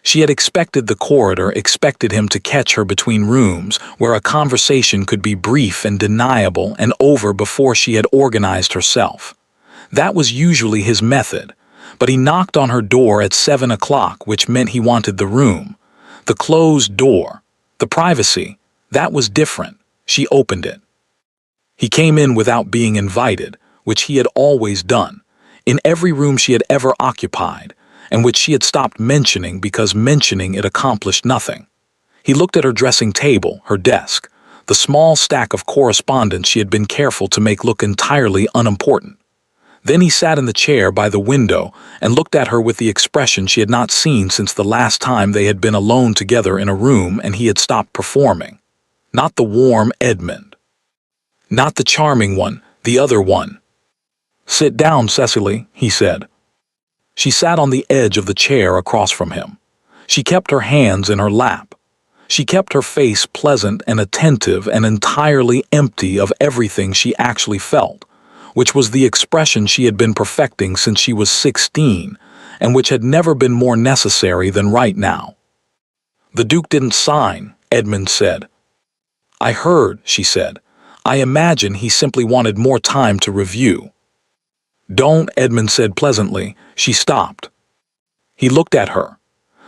She had expected the corridor, expected him to catch her between rooms, where a conversation could be brief and deniable and over before she had organized herself. That was usually his method. But he knocked on her door at 7 o'clock, which meant he wanted the room. The closed door, the privacy, that was different. She opened it. He came in without being invited, which he had always done, in every room she had ever occupied, and which she had stopped mentioning because mentioning it accomplished nothing. He looked at her dressing table, her desk, the small stack of correspondence she had been careful to make look entirely unimportant. Then he sat in the chair by the window and looked at her with the expression she had not seen since the last time they had been alone together in a room and he had stopped performing. Not the warm Edmund. Not the charming one, the other one. "Sit down, Cecily," he said. She sat on the edge of the chair across from him. She kept her hands in her lap. She kept her face pleasant and attentive and entirely empty of everything she actually felt, which was the expression she had been perfecting since she was 16, and which had never been more necessary than right now. "The Duke didn't sign," Edmund said. "I heard," she said. "I imagine he simply wanted more time to review." "Don't," Edmund said pleasantly. She stopped. He looked at her.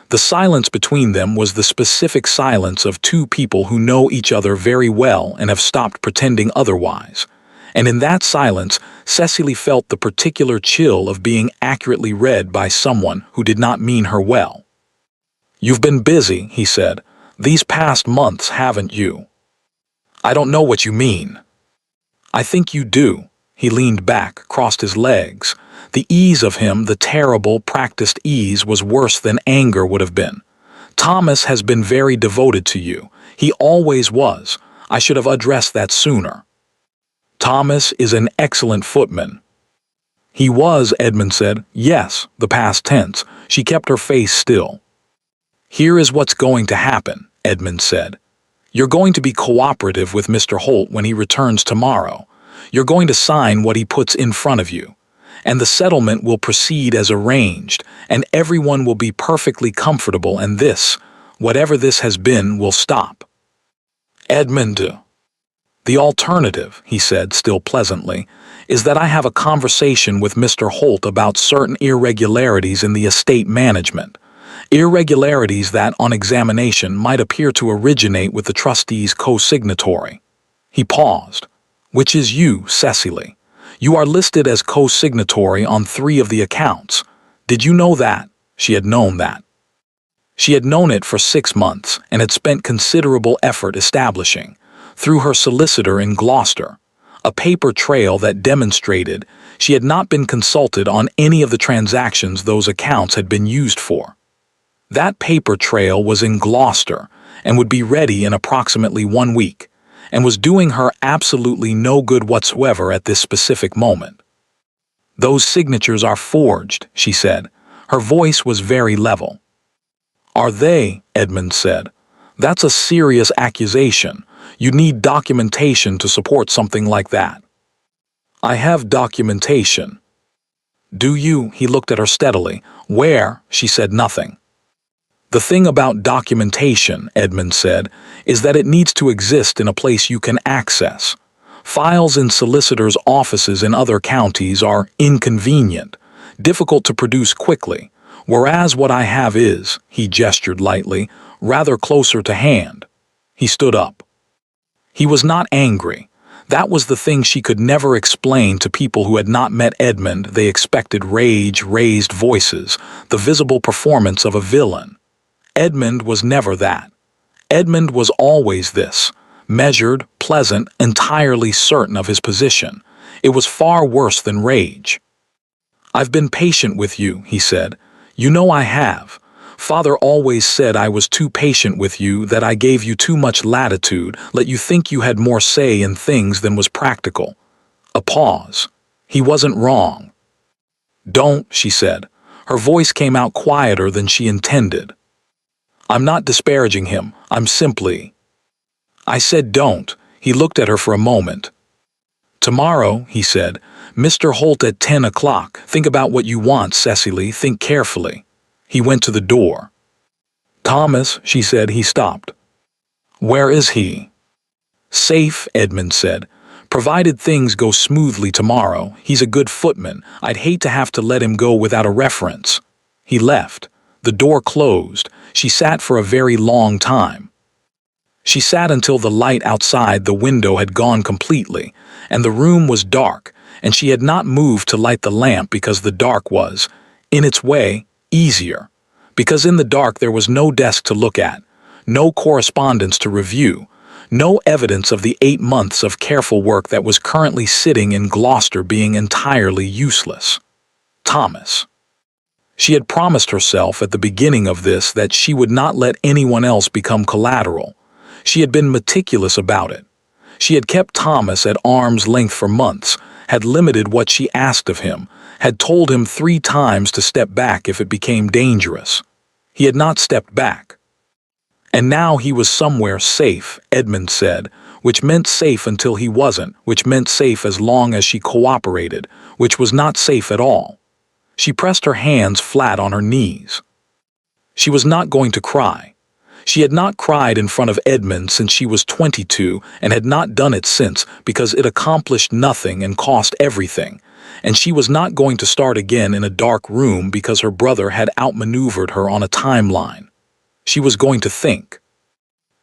The silence between them was the specific silence of two people who know each other very well and have stopped pretending otherwise. And in that silence, Cecily felt the particular chill of being accurately read by someone who did not mean her well. "You've been busy," he said, "these past months, haven't you?" "I don't know what you mean." "I think you do." He leaned back, crossed his legs. The ease of him, the terrible, practiced ease, was worse than anger would have been. "Thomas has been very devoted to you. He always was. I should have addressed that sooner." "Thomas is an excellent footman." "He was," Edmund said. "Yes," the past tense. She kept her face still. "Here is what's going to happen," Edmund said. "You're going to be cooperative with Mr. Holt when he returns tomorrow. You're going to sign what he puts in front of you. And the settlement will proceed as arranged, and everyone will be perfectly comfortable, and this, whatever this has been, will stop." "Edmund." "The alternative," he said, still pleasantly, "is that I have a conversation with Mr. Holt about certain irregularities in the estate management. Irregularities that, on examination, might appear to originate with the trustee's co-signatory." He paused. "Which is you, Cecily. You are listed as co-signatory on 3 of the accounts. Did you know that? She had known that. She had known it for 6 months and had spent considerable effort establishing, through her solicitor in Gloucester, a paper trail that demonstrated she had not been consulted on any of the transactions those accounts had been used for. That paper trail was in Gloucester and would be ready in approximately 1 week, and was doing her absolutely no good whatsoever at this specific moment. "Those signatures are forged," she said. Her voice was very level. "Are they?" Edmund said. "That's a serious accusation. You need documentation to support something like that." "I have documentation." "Do you?" He looked at her steadily. "Where?" She said nothing. "The thing about documentation," Edmund said, "is that it needs to exist in a place you can access. Files in solicitors' offices in other counties are inconvenient, difficult to produce quickly, whereas what I have is," he gestured lightly, "rather closer to hand." He stood up. He was not angry. That was the thing she could never explain to people who had not met Edmund. They expected rage, raised voices, the visible performance of a villain. Edmund was never that. Edmund was always this, measured, pleasant, entirely certain of his position. It was far worse than rage. "I've been patient with you," he said. "You know I have. Father always said I was too patient with you, that I gave you too much latitude, let you think you had more say in things than was practical." A pause. He wasn't wrong. "Don't," she said. Her voice came out quieter than she intended. "I'm not disparaging him. I'm simply—" "I said don't." He looked at her for a moment. "Tomorrow," he said, "Mr. Holt at 10 o'clock. Think about what you want, Cecily. Think carefully." He went to the door. "Thomas," she said. He stopped. "Where is he?" "Safe," Edmund said. "Provided things go smoothly tomorrow. He's a good footman. I'd hate to have to let him go without a reference." He left. The door closed. She sat for a very long time. She sat until the light outside the window had gone completely, and the room was dark, and she had not moved to light the lamp because the dark was, in its way, easier. Because in the dark there was no desk to look at, no correspondence to review, no evidence of the 8 months of careful work that was currently sitting in Gloucester being entirely useless. Thomas. She had promised herself at the beginning of this that she would not let anyone else become collateral. She had been meticulous about it. She had kept Thomas at arm's length for months, had limited what she asked of him, had told him 3 times to step back if it became dangerous. He had not stepped back. And now he was somewhere safe, Edmund said, which meant safe until he wasn't, which meant safe as long as she cooperated, which was not safe at all. She pressed her hands flat on her knees. She was not going to cry. She had not cried in front of Edmund since she was 22 and had not done it since because it accomplished nothing and cost everything, and she was not going to start again in a dark room because her brother had outmaneuvered her on a timeline. She was going to think.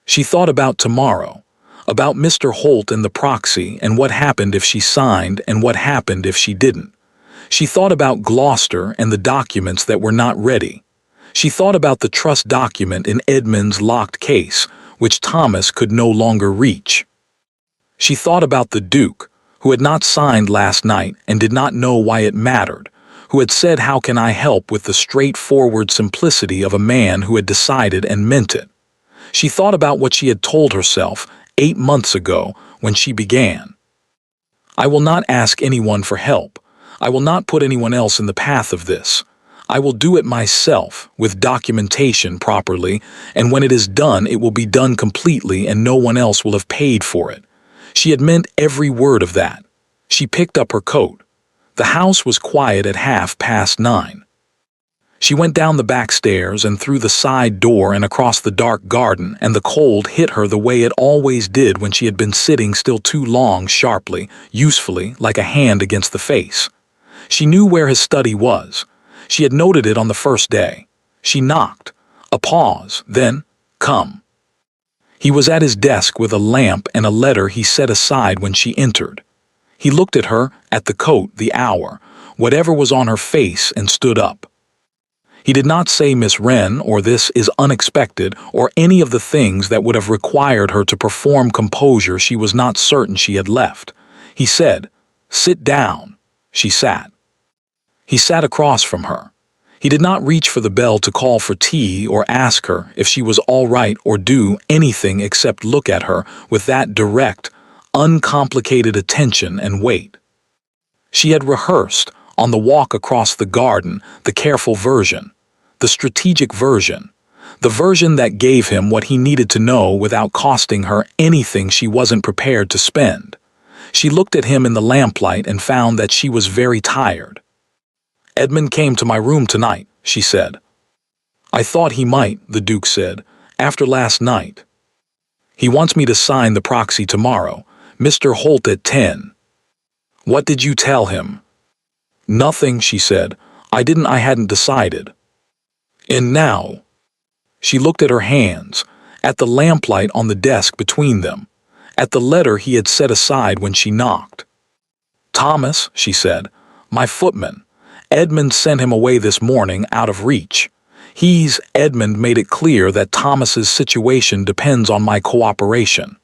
She thought about tomorrow, about Mr. Holt and the proxy and what happened if she signed and what happened if she didn't. She thought about Gloucester and the documents that were not ready. She thought about the trust document in Edmund's locked case, which Thomas could no longer reach. She thought about the Duke, who had not signed last night and did not know why it mattered, who had said "how can I help" with the straightforward simplicity of a man who had decided and meant it. She thought about what she had told herself 8 months ago when she began. "I will not ask anyone for help. I will not put anyone else in the path of this. I will do it myself, with documentation properly, and when it is done it will be done completely and no one else will have paid for it." She had meant every word of that. She picked up her coat. The house was quiet at 9:30. She went down the back stairs and through the side door and across the dark garden, and the cold hit her the way it always did when she had been sitting still too long, sharply, usefully, like a hand against the face. She knew where his study was. She had noted it on the first day. She knocked. A pause, then, "Come." He was at his desk with a lamp and a letter he set aside when she entered. He looked at her, at the coat, the hour, whatever was on her face, and stood up. He did not say Miss Wren or this is unexpected or any of the things that would have required her to perform composure she was not certain she had left. He said, "Sit down." She sat. He sat across from her. He did not reach for the bell to call for tea or ask her if she was all right or do anything except look at her with that direct, uncomplicated attention and wait. She had rehearsed, on the walk across the garden, the careful version, the strategic version, the version that gave him what he needed to know without costing her anything she wasn't prepared to spend. She looked at him in the lamplight and found that she was very tired. "Edmund came to my room tonight," she said. "I thought he might," the Duke said, "after last night. He wants me to sign the proxy tomorrow, Mr. Holt at 10. "What did you tell him?" "Nothing," she said. I hadn't decided." "And now?" She looked at her hands, at the lamplight on the desk between them, at the letter he had set aside when she knocked. "Thomas," she said, "my footman. Edmund sent him away this morning out of reach. Edmund made it clear that Thomas's situation depends on my cooperation."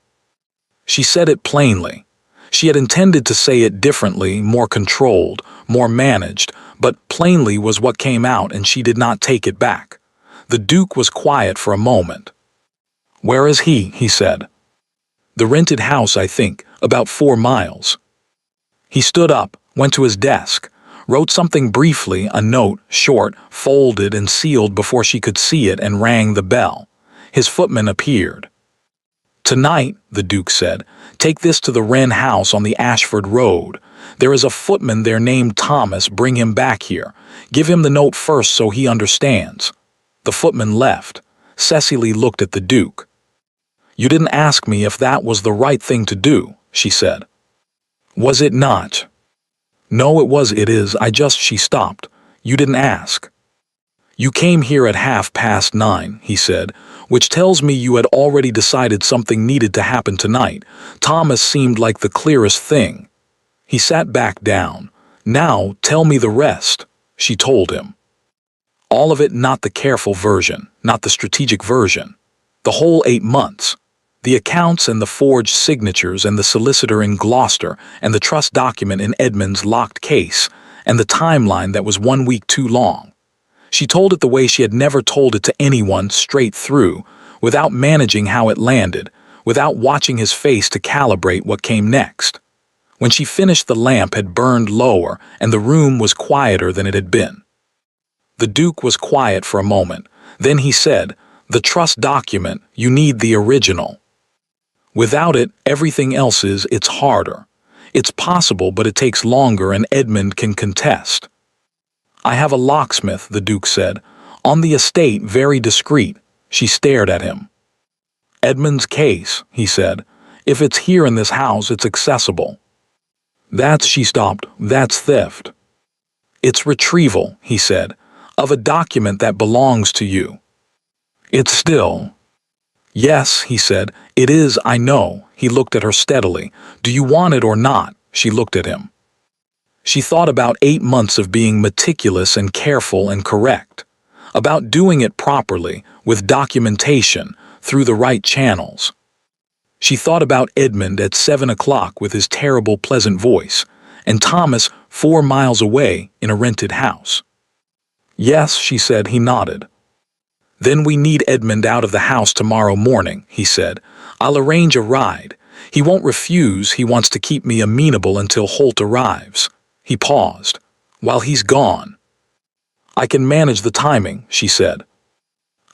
She said it plainly. She had intended to say it differently, more controlled, more managed, but plainly was what came out and she did not take it back. The Duke was quiet for a moment. "Where is he said. "The rented house, I think, about 4 miles. He stood up, went to his desk, wrote something briefly, a note, short, folded and sealed before she could see it, and rang the bell. His footman appeared. "Tonight," the Duke said, "take this to the Wren house on the Ashford Road. There is a footman there named Thomas. Bring him back here. Give him the note first so he understands." The footman left. Cecily looked at the Duke. "You didn't ask me if that was the right thing to do," she said. "Was it not?" "No, it is. She stopped. "You didn't ask." "You came here at 9:30, he said, "which tells me you had already decided something needed to happen tonight. Thomas seemed like the clearest thing." He sat back down. "Now, tell me the rest," she told him. All of it, not the careful version, not the strategic version. The whole 8 months. The accounts and the forged signatures and the solicitor in Gloucester and the trust document in Edmund's locked case and the timeline that was 1 week too long. She told it the way she had never told it to anyone, straight through, without managing how it landed, without watching his face to calibrate what came next. When she finished, the lamp had burned lower and the room was quieter than it had been. The Duke was quiet for a moment. Then he said, "The trust document, you need the original. Without it, everything else it's harder. It's possible, but it takes longer, and Edmund can contest." "I have a locksmith," the Duke said. "On the estate, very discreet." She stared at him. "Edmund's case," he said. "If it's here in this house, it's accessible." She stopped. "That's theft." "It's retrieval," he said, "of a document that belongs to you." "It's still—" "Yes," he said, "it is, I know." He looked at her steadily. "Do you want it or not?" She looked at him. She thought about 8 months of being meticulous and careful and correct, about doing it properly, with documentation, through the right channels. She thought about Edmund at 7 o'clock with his terrible pleasant voice, and Thomas 4 miles away in a rented house. "Yes," she said. He nodded. "Then we need Edmund out of the house tomorrow morning," he said. "I'll arrange a ride. He won't refuse. He wants to keep me amenable until Holt arrives." He paused. "While he's gone." "I can manage the timing," she said.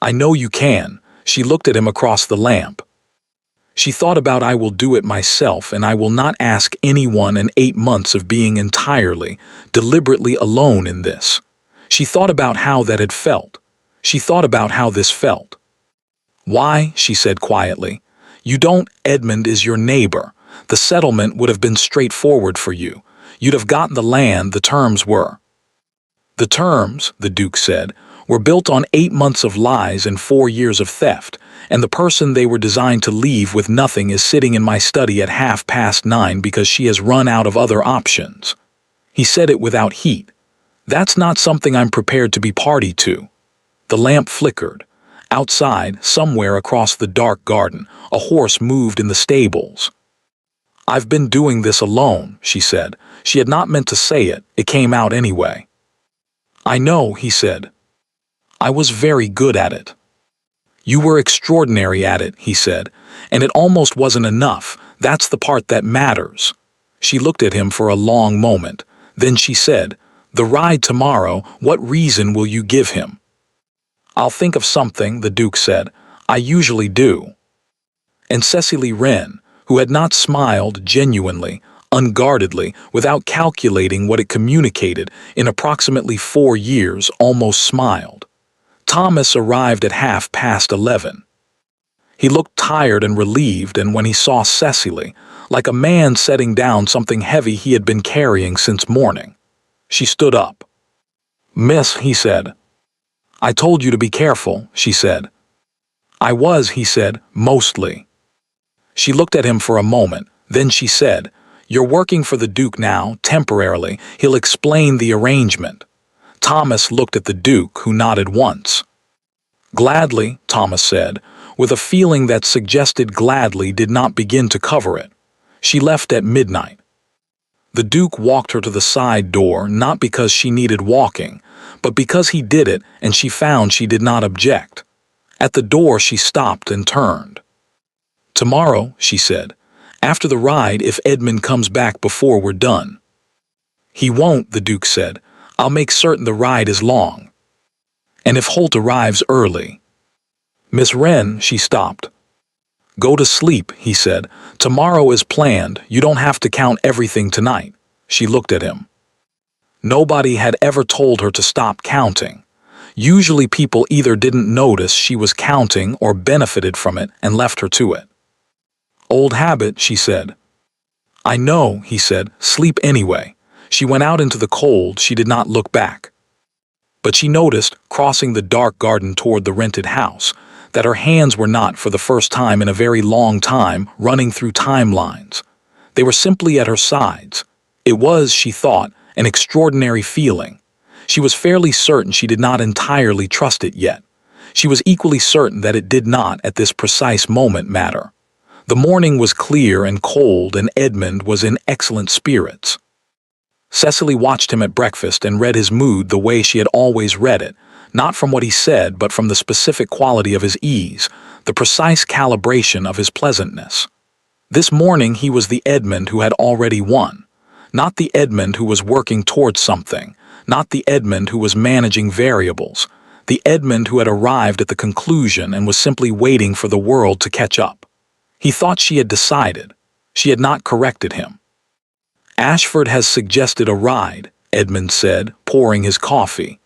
"I know you can." She looked at him across the lamp. She thought about, "I will do it myself, and I will not ask anyone in 8 months of being entirely, deliberately alone in this." She thought about how that had felt. She thought about how this felt. "Why?" she said quietly. "You don't. Edmund is your neighbor. The settlement would have been straightforward for you. You'd have gotten the land. The terms were—" "The terms," the Duke said, were built on 8 months of lies and 4 years of theft, and the person they were designed to leave with nothing is sitting in my study at 9:30 because she has run out of other options." He said it without heat. "That's not something I'm prepared to be party to." The lamp flickered. Outside, somewhere across the dark garden, a horse moved in the stables. "I've been doing this alone," she said. She had not meant to say it, it came out anyway. "I know," he said. "I was very good at it." "You were extraordinary at it," he said, "and it almost wasn't enough. That's the part that matters." She looked at him for a long moment. Then she said, "The ride tomorrow, what reason will you give him?" "I'll think of something," the Duke said. "I usually do." And Cecily Wren, who had not smiled genuinely, unguardedly, without calculating what it communicated in approximately 4 years, almost smiled. Thomas arrived at 11:30. He looked tired and relieved, and when he saw Cecily, like a man setting down something heavy he had been carrying since morning. She stood up. "Miss," he said. "I told you to be careful," she said. "I was," he said, "mostly." She looked at him for a moment, then she said, "You're working for the Duke now, temporarily. He'll explain the arrangement." Thomas looked at the Duke, who nodded once. "Gladly," Thomas said, with a feeling that suggested gladly did not begin to cover it. She left at midnight. The Duke walked her to the side door, not because she needed walking, but because he did it and she found she did not object. At the door she stopped and turned. "Tomorrow," she said, "after the ride, if Edmund comes back before we're done." "He won't," the Duke said. "I'll make certain the ride is long. And if Holt arrives early." "Miss Wren," she stopped. "Go to sleep," he said. "Tomorrow is planned. You don't have to count everything tonight." She looked at him. Nobody had ever told her to stop counting. Usually people either didn't notice she was counting or benefited from it and left her to it. "Old habit," she said. "I know," he said. "Sleep anyway." She went out into the cold. She did not look back. But she noticed, crossing the dark garden toward the rented house, that her hands were not, for the first time in a very long time, running through timelines. They were simply at her sides. It was, she thought, an extraordinary feeling. She was fairly certain she did not entirely trust it yet. She was equally certain that it did not, at this precise moment, matter. The morning was clear and cold, and Edmund was in excellent spirits. Cecily watched him at breakfast and read his mood the way she had always read it, not from what he said but from the specific quality of his ease, the precise calibration of his pleasantness. This morning he was the Edmund who had already won. Not the Edmund who was working towards something, not the Edmund who was managing variables, the Edmund who had arrived at the conclusion and was simply waiting for the world to catch up. He thought she had decided. She had not corrected him. "Ashford has suggested a ride," Edmund said, pouring his coffee.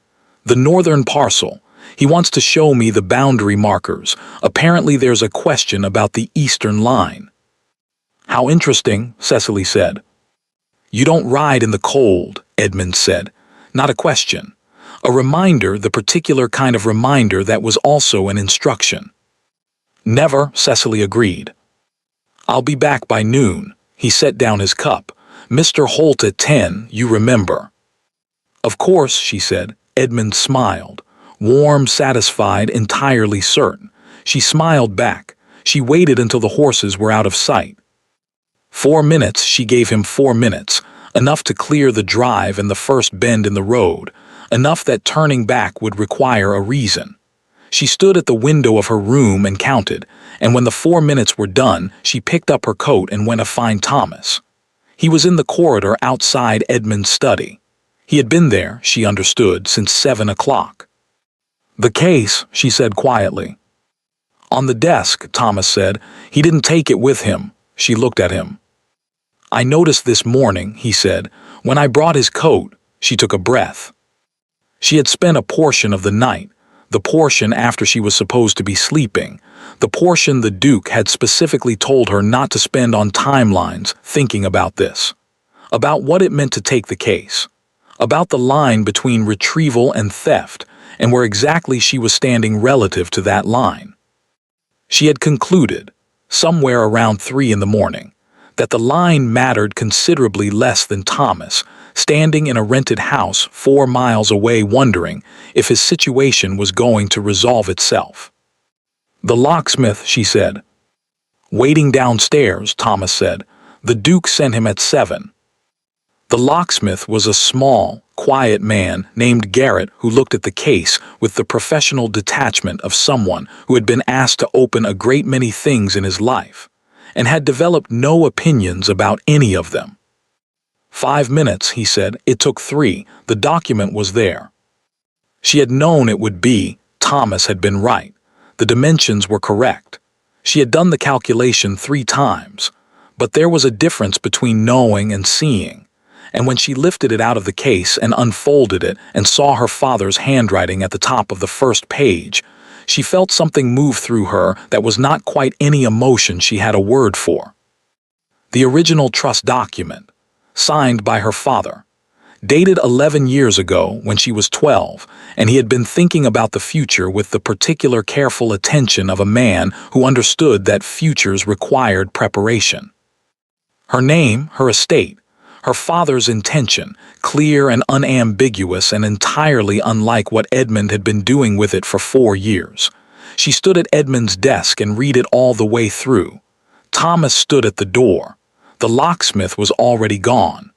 "The northern parcel. He wants to show me the boundary markers. Apparently there's a question about the eastern line." "How interesting," Cecily said. "You don't ride in the cold," Edmund said. Not a question. A reminder, the particular kind of reminder that was also an instruction. "Never," Cecily agreed. "I'll be back by noon." He set down his cup. "Mr. Holt at 10, you remember." "Of course," she said. Edmund smiled. Warm, satisfied, entirely certain. She smiled back. She waited until the horses were out of sight. 4 minutes, she gave him 4 minutes, enough to clear the drive and the first bend in the road, enough that turning back would require a reason. She stood at the window of her room and counted, and when the 4 minutes were done, she picked up her coat and went to find Thomas. He was in the corridor outside Edmund's study. He had been there, she understood, since 7 o'clock. "The case," she said quietly. "On the desk," Thomas said. "He didn't take it with him." She looked at him. "I noticed this morning," he said. "When I brought his coat." She took a breath. She had spent a portion of the night, the portion after she was supposed to be sleeping, the portion the Duke had specifically told her not to spend on timelines, thinking about this, about what it meant to take the case, about the line between retrieval and theft, and where exactly she was standing relative to that line. She had concluded, somewhere around 3 in the morning, that the line mattered considerably less than Thomas, standing in a rented house 4 miles away wondering if his situation was going to resolve itself. "The locksmith," she said. "Waiting downstairs," Thomas said. "The Duke sent him at 7. The locksmith was a small, quiet man named Garrett who looked at the case with the professional detachment of someone who had been asked to open a great many things in his life, and had developed no opinions about any of them. "5 minutes," he said. "It took 3. The document was there." She had known it would be. Thomas had been right. The dimensions were correct. She had done the calculation 3 times. But there was a difference between knowing and seeing. And when she lifted it out of the case and unfolded it and saw her father's handwriting at the top of the first page, she felt something move through her that was not quite any emotion she had a word for. The original trust document, signed by her father, dated 11 years ago when she was 12, and he had been thinking about the future with the particular careful attention of a man who understood that futures required preparation. Her name, her estate, her father's intention, clear and unambiguous and entirely unlike what Edmund had been doing with it for 4 years. She stood at Edmund's desk and read it all the way through. Thomas stood at the door. The locksmith was already gone.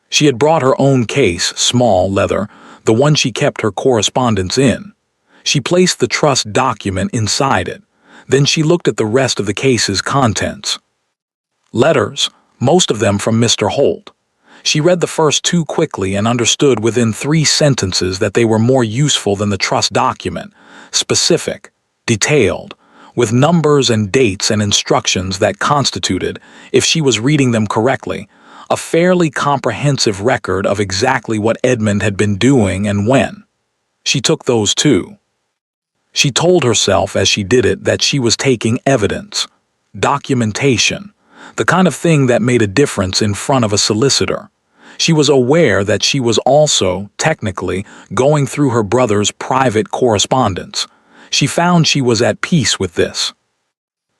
She had brought her own case, small, leather, the one she kept her correspondence in. She placed the trust document inside it. Then she looked at the rest of the case's contents. Letters, most of them from Mr. Holt. She read the first 2 quickly and understood within 3 sentences that they were more useful than the trust document, specific, detailed, with numbers and dates and instructions that constituted, if she was reading them correctly, a fairly comprehensive record of exactly what Edmund had been doing and when. She took those too. She told herself as she did it that she was taking evidence, documentation, the kind of thing that made a difference in front of a solicitor. She was aware that she was also, technically, going through her brother's private correspondence. She found she was at peace with this.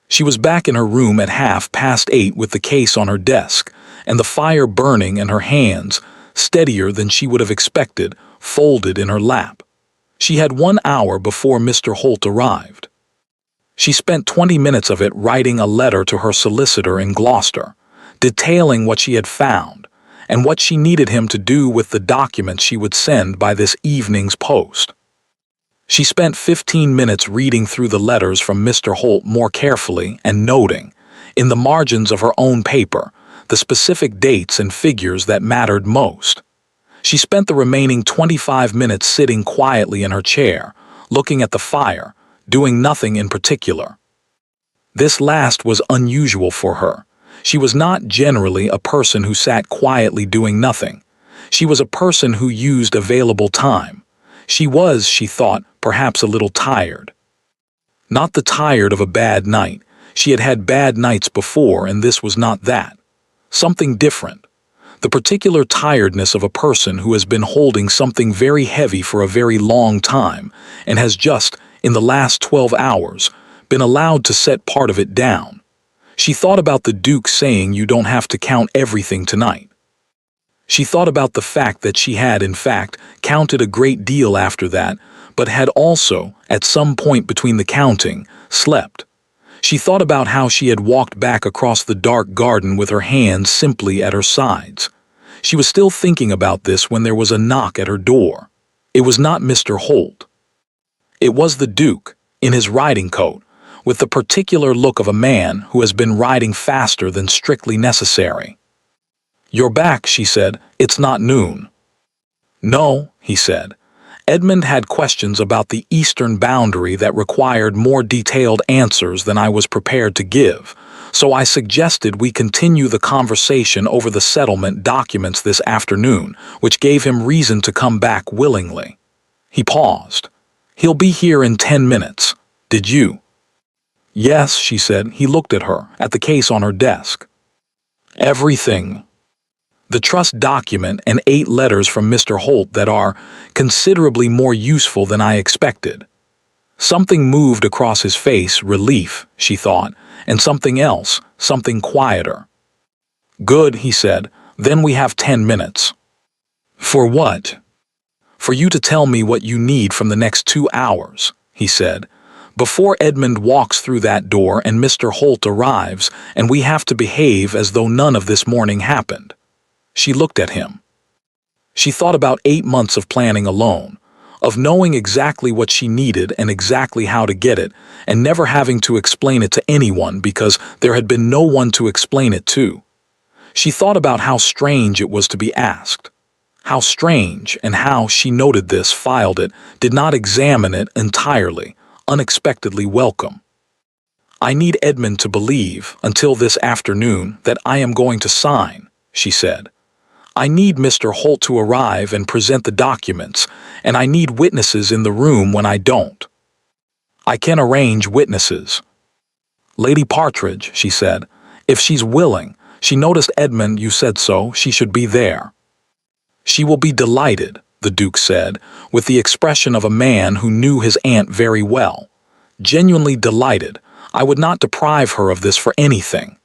She was back in her room at 8:30 with the case on her desk, and the fire burning in her hands, steadier than she would have expected, folded in her lap. She had 1 hour before Mr. Holt arrived. She spent 20 minutes of it writing a letter to her solicitor in Gloucester, detailing what she had found, and what she needed him to do with the documents she would send by this evening's post. She spent 15 minutes reading through the letters from Mr. Holt more carefully and noting, in the margins of her own paper, the specific dates and figures that mattered most. She spent the remaining 25 minutes sitting quietly in her chair, looking at the fire, doing nothing in particular. This last was unusual for her. She was not generally a person who sat quietly doing nothing. She was a person who used available time. She was, she thought, perhaps a little tired. Not the tired of a bad night. She had had bad nights before, and this was not that. Something different. The particular tiredness of a person who has been holding something very heavy for a very long time and has just, in the last 12 hours, been allowed to set part of it down. She thought about the Duke saying you don't have to count everything tonight. She thought about the fact that she had, in fact, counted a great deal after that, but had also, at some point between the counting, slept. She thought about how she had walked back across the dark garden with her hands simply at her sides. She was still thinking about this when there was a knock at her door. It was not Mr. Holt. It was the Duke, in his riding coat, with the particular look of a man who has been riding faster than strictly necessary. "You're back," she said. "It's not noon." "No," he said. Edmund had questions about the eastern boundary that required more detailed answers than I was prepared to give, so I suggested we continue the conversation over the settlement documents this afternoon, which gave him reason to come back willingly. He paused. "He'll be here in 10 minutes. Did you?" "Yes," she said. He looked at her, at the case on her desk. "Everything." The trust document and 8 letters from Mr. Holt that are considerably more useful than I expected. Something moved across his face, relief, she thought, and something else, something quieter. Good, he said, then we have 10 minutes. For what? For you to tell me what you need from the next 2 hours, he said, before Edmund walks through that door and Mr. Holt arrives and we have to behave as though none of this morning happened. She looked at him. She thought about 8 months of planning alone, of knowing exactly what she needed and exactly how to get it, and never having to explain it to anyone because there had been no one to explain it to. She thought about how strange it was to be asked. How strange, and how, she noted this, filed it, did not examine it entirely, unexpectedly welcome. I need Edmund to believe, until this afternoon, that I am going to sign, she said. I need Mr. Holt to arrive and present the documents, and I need witnesses in the room when I don't. I can arrange witnesses. Lady Partridge, she said, if she's willing, she noticed Edmund, you said so, she should be there. She will be delighted, the Duke said, with the expression of a man who knew his aunt very well. Genuinely delighted. I would not deprive her of this for anything.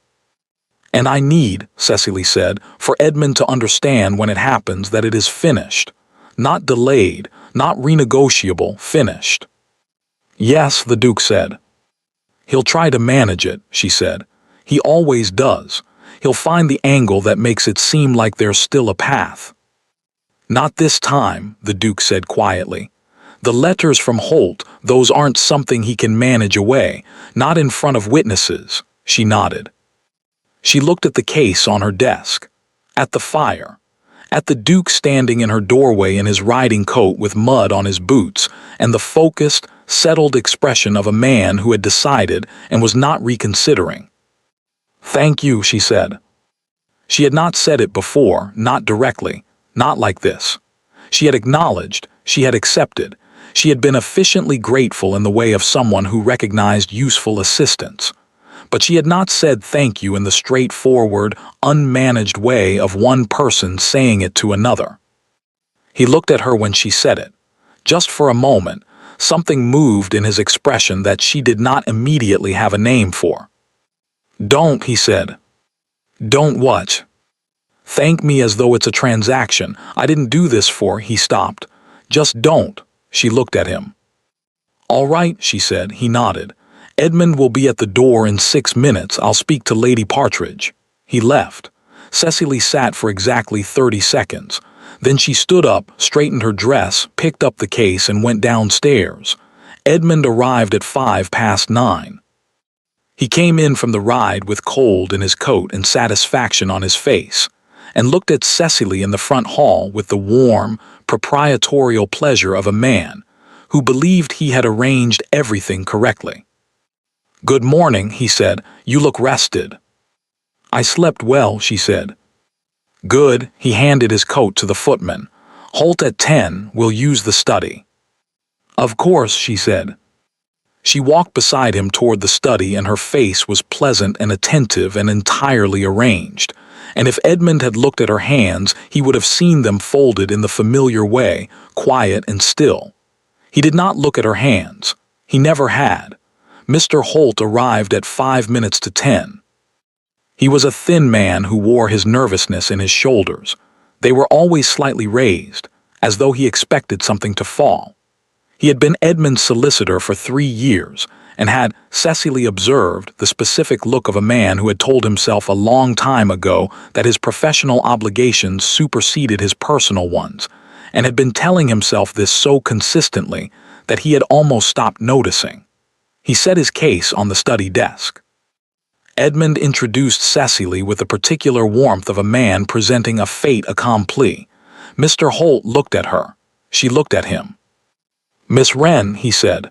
And I need, Cecily said, for Edmund to understand when it happens that it is finished. Not delayed, not renegotiable, finished. Yes, the Duke said. He'll try to manage it, she said. He always does. He'll find the angle that makes it seem like there's still a path. Not this time, the Duke said quietly. The letters from Holt, those aren't something he can manage away, not in front of witnesses, she nodded. She looked at the case on her desk, at the fire, at the Duke standing in her doorway in his riding coat with mud on his boots, and the focused, settled expression of a man who had decided and was not reconsidering. Thank you, she said. She had not said it before, not directly, not like this. She had acknowledged, she had accepted, she had been efficiently grateful in the way of someone who recognized useful assistance. But she had not said thank you in the straightforward, unmanaged way of one person saying it to another. He looked at her when she said it. Just for a moment, something moved in his expression that she did not immediately have a name for. Don't, he said. Don't what? Thank me as though it's a transaction. I didn't do this for, he stopped. Just don't. She looked at him. All right, she said. He nodded. Edmund will be at the door in 6 minutes. I'll speak to Lady Partridge. He left. Cecily sat for exactly 30 seconds. Then she stood up, straightened her dress, picked up the case, and went downstairs. Edmund arrived at 9:05. He came in from the ride with cold in his coat and satisfaction on his face, and looked at Cecily in the front hall with the warm, proprietorial pleasure of a man who believed he had arranged everything correctly. Good morning, he said. You look rested. I slept well, she said. Good, he handed his coat to the footman. Holt at 10, we'll use the study. Of course, she said. She walked beside him toward the study, and her face was pleasant and attentive and entirely arranged. And if Edmund had looked at her hands, he would have seen them folded in the familiar way, quiet and still. He did not look at her hands. He never had. Mr. Holt arrived at 9:55. He was a thin man who wore his nervousness in his shoulders. They were always slightly raised, as though he expected something to fall. He had been Edmund's solicitor for 3 years, and had, Cecily observed, the specific look of a man who had told himself a long time ago that his professional obligations superseded his personal ones, and had been telling himself this so consistently that he had almost stopped noticing. He set his case on the study desk. Edmund introduced Cecily with the particular warmth of a man presenting a fait accompli. Mr. Holt looked at her. She looked at him. Miss Wren, he said.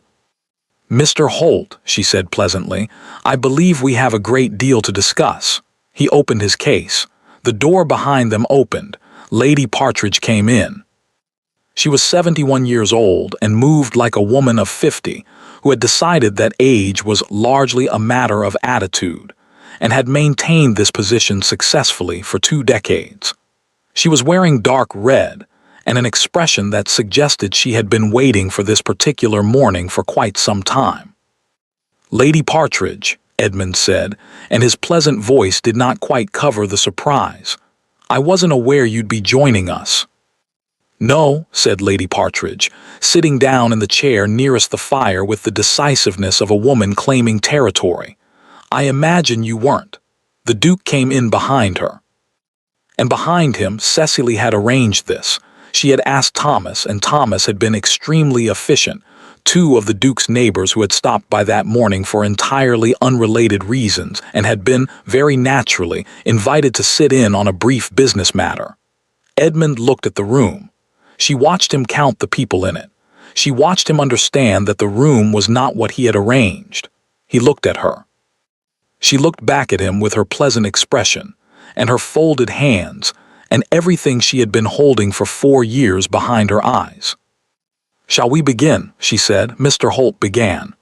Mr. Holt, she said pleasantly, I believe we have a great deal to discuss. He opened his case. The door behind them opened. Lady Partridge came in. She was 71 years old and moved like a woman of 50, who had decided that age was largely a matter of attitude, and had maintained this position successfully for 2 decades. She was wearing dark red, and an expression that suggested she had been waiting for this particular morning for quite some time. "Lady Partridge," Edmund said, and his pleasant voice did not quite cover the surprise. "I wasn't aware you'd be joining us." "No," said Lady Partridge, sitting down in the chair nearest the fire with the decisiveness of a woman claiming territory. "I imagine you weren't." The Duke came in behind her. And behind him, Cecily had arranged this. She had asked Thomas, and Thomas had been extremely efficient. Two of the Duke's neighbors who had stopped by that morning for entirely unrelated reasons and had been, very naturally, invited to sit in on a brief business matter. Edmund looked at the room. She watched him count the people in it. She watched him understand that the room was not what he had arranged. He looked at her. She looked back at him with her pleasant expression, and her folded hands, and everything she had been holding for 4 years behind her eyes. "Shall we begin?" she said. Mr. Holt began.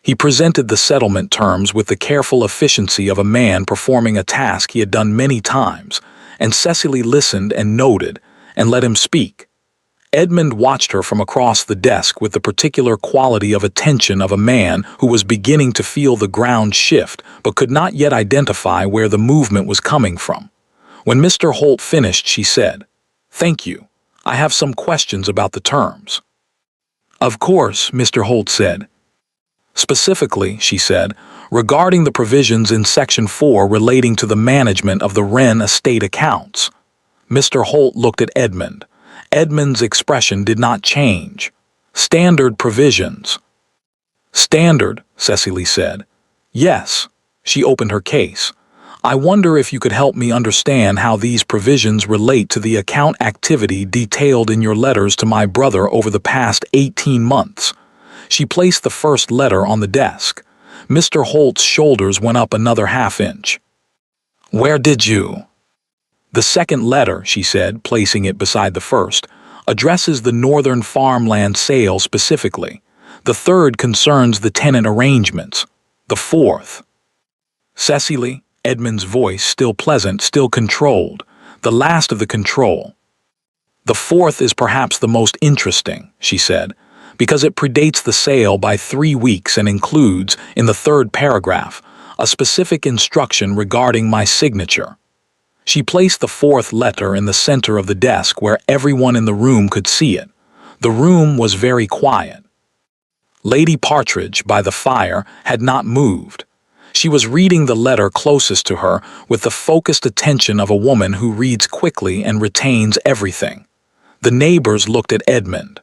He presented the settlement terms with the careful efficiency of a man performing a task he had done many times, and Cecily listened and noted, and let him speak. Edmund watched her from across the desk with the particular quality of attention of a man who was beginning to feel the ground shift but could not yet identify where the movement was coming from. When Mr. Holt finished, she said, "Thank you. I have some questions about the terms." "Of course," Mr. Holt said. "Specifically," she said, "regarding the provisions in Section 4 relating to the management of the Wren estate accounts." Mr. Holt looked at Edmund. Edmund's expression did not change. "Standard provisions." "Standard," Cecily said. "Yes." She opened her case. "I wonder if you could help me understand how these provisions relate to the account activity detailed in your letters to my brother over the past 18 months. She placed the first letter on the desk. Mr. Holt's shoulders went up another half-inch. "Where did you—" "The second letter," she said, placing it beside the first, "addresses the northern farmland sale specifically. The third concerns the tenant arrangements. The fourth—" "Cecily," Edmund's voice, still pleasant, still controlled, "the last of the control. The fourth is perhaps the most interesting," she said, "because it predates the sale by 3 weeks and includes, in the third paragraph, a specific instruction regarding my signature." She placed the fourth letter in the center of the desk where everyone in the room could see it. The room was very quiet. Lady Partridge, by the fire, had not moved. She was reading the letter closest to her with the focused attention of a woman who reads quickly and retains everything. The neighbors looked at Edmund.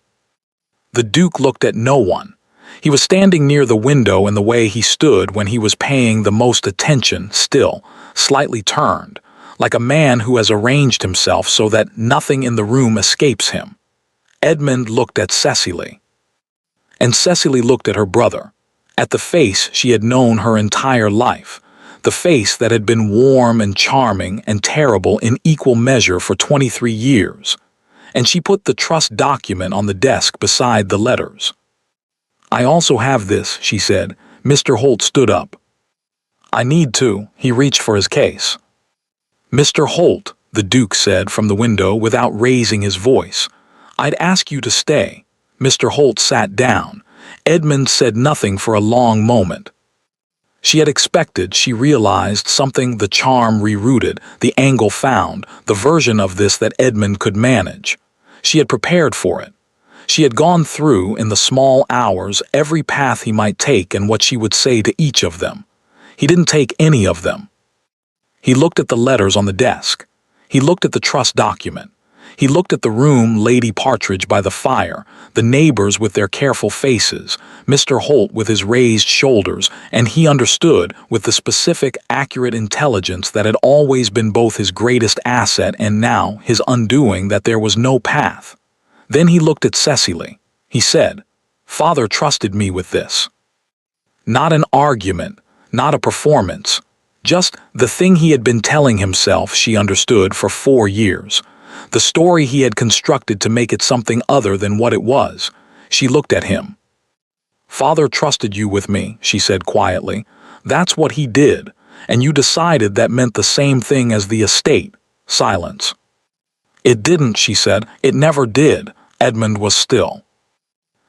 The Duke looked at no one. He was standing near the window in the way he stood when he was paying the most attention, still, slightly turned, like a man who has arranged himself so that nothing in the room escapes him. Edmund looked at Cecily. And Cecily looked at her brother, at the face she had known her entire life, the face that had been warm and charming and terrible in equal measure for 23 years. And she put the trust document on the desk beside the letters. "I also have this," she said. Mr. Holt stood up. "I need to." He reached for his case. "Mr. Holt," the Duke said from the window without raising his voice, "I'd ask you to stay." Mr. Holt sat down. Edmund said nothing for a long moment. She had expected, she realized, something, the charm rerouted, the angle found, the version of this that Edmund could manage. She had prepared for it. She had gone through, in the small hours, every path he might take and what she would say to each of them. He didn't take any of them. He looked at the letters on the desk. He looked at the trust document. He looked at the room, Lady Partridge by the fire, the neighbors with their careful faces, Mr. Holt with his raised shoulders, and he understood, with the specific, accurate intelligence that had always been both his greatest asset and now his undoing, that there was no path. Then he looked at Cecily. He said, "Father trusted me with this." Not an argument, not a performance. Just the thing he had been telling himself, she understood, for 4 years. The story he had constructed to make it something other than what it was. She looked at him. "Father trusted you with me," she said quietly. "That's what he did, and you decided that meant the same thing as the estate." Silence. It didn't, she said. It never did. Edmund was still.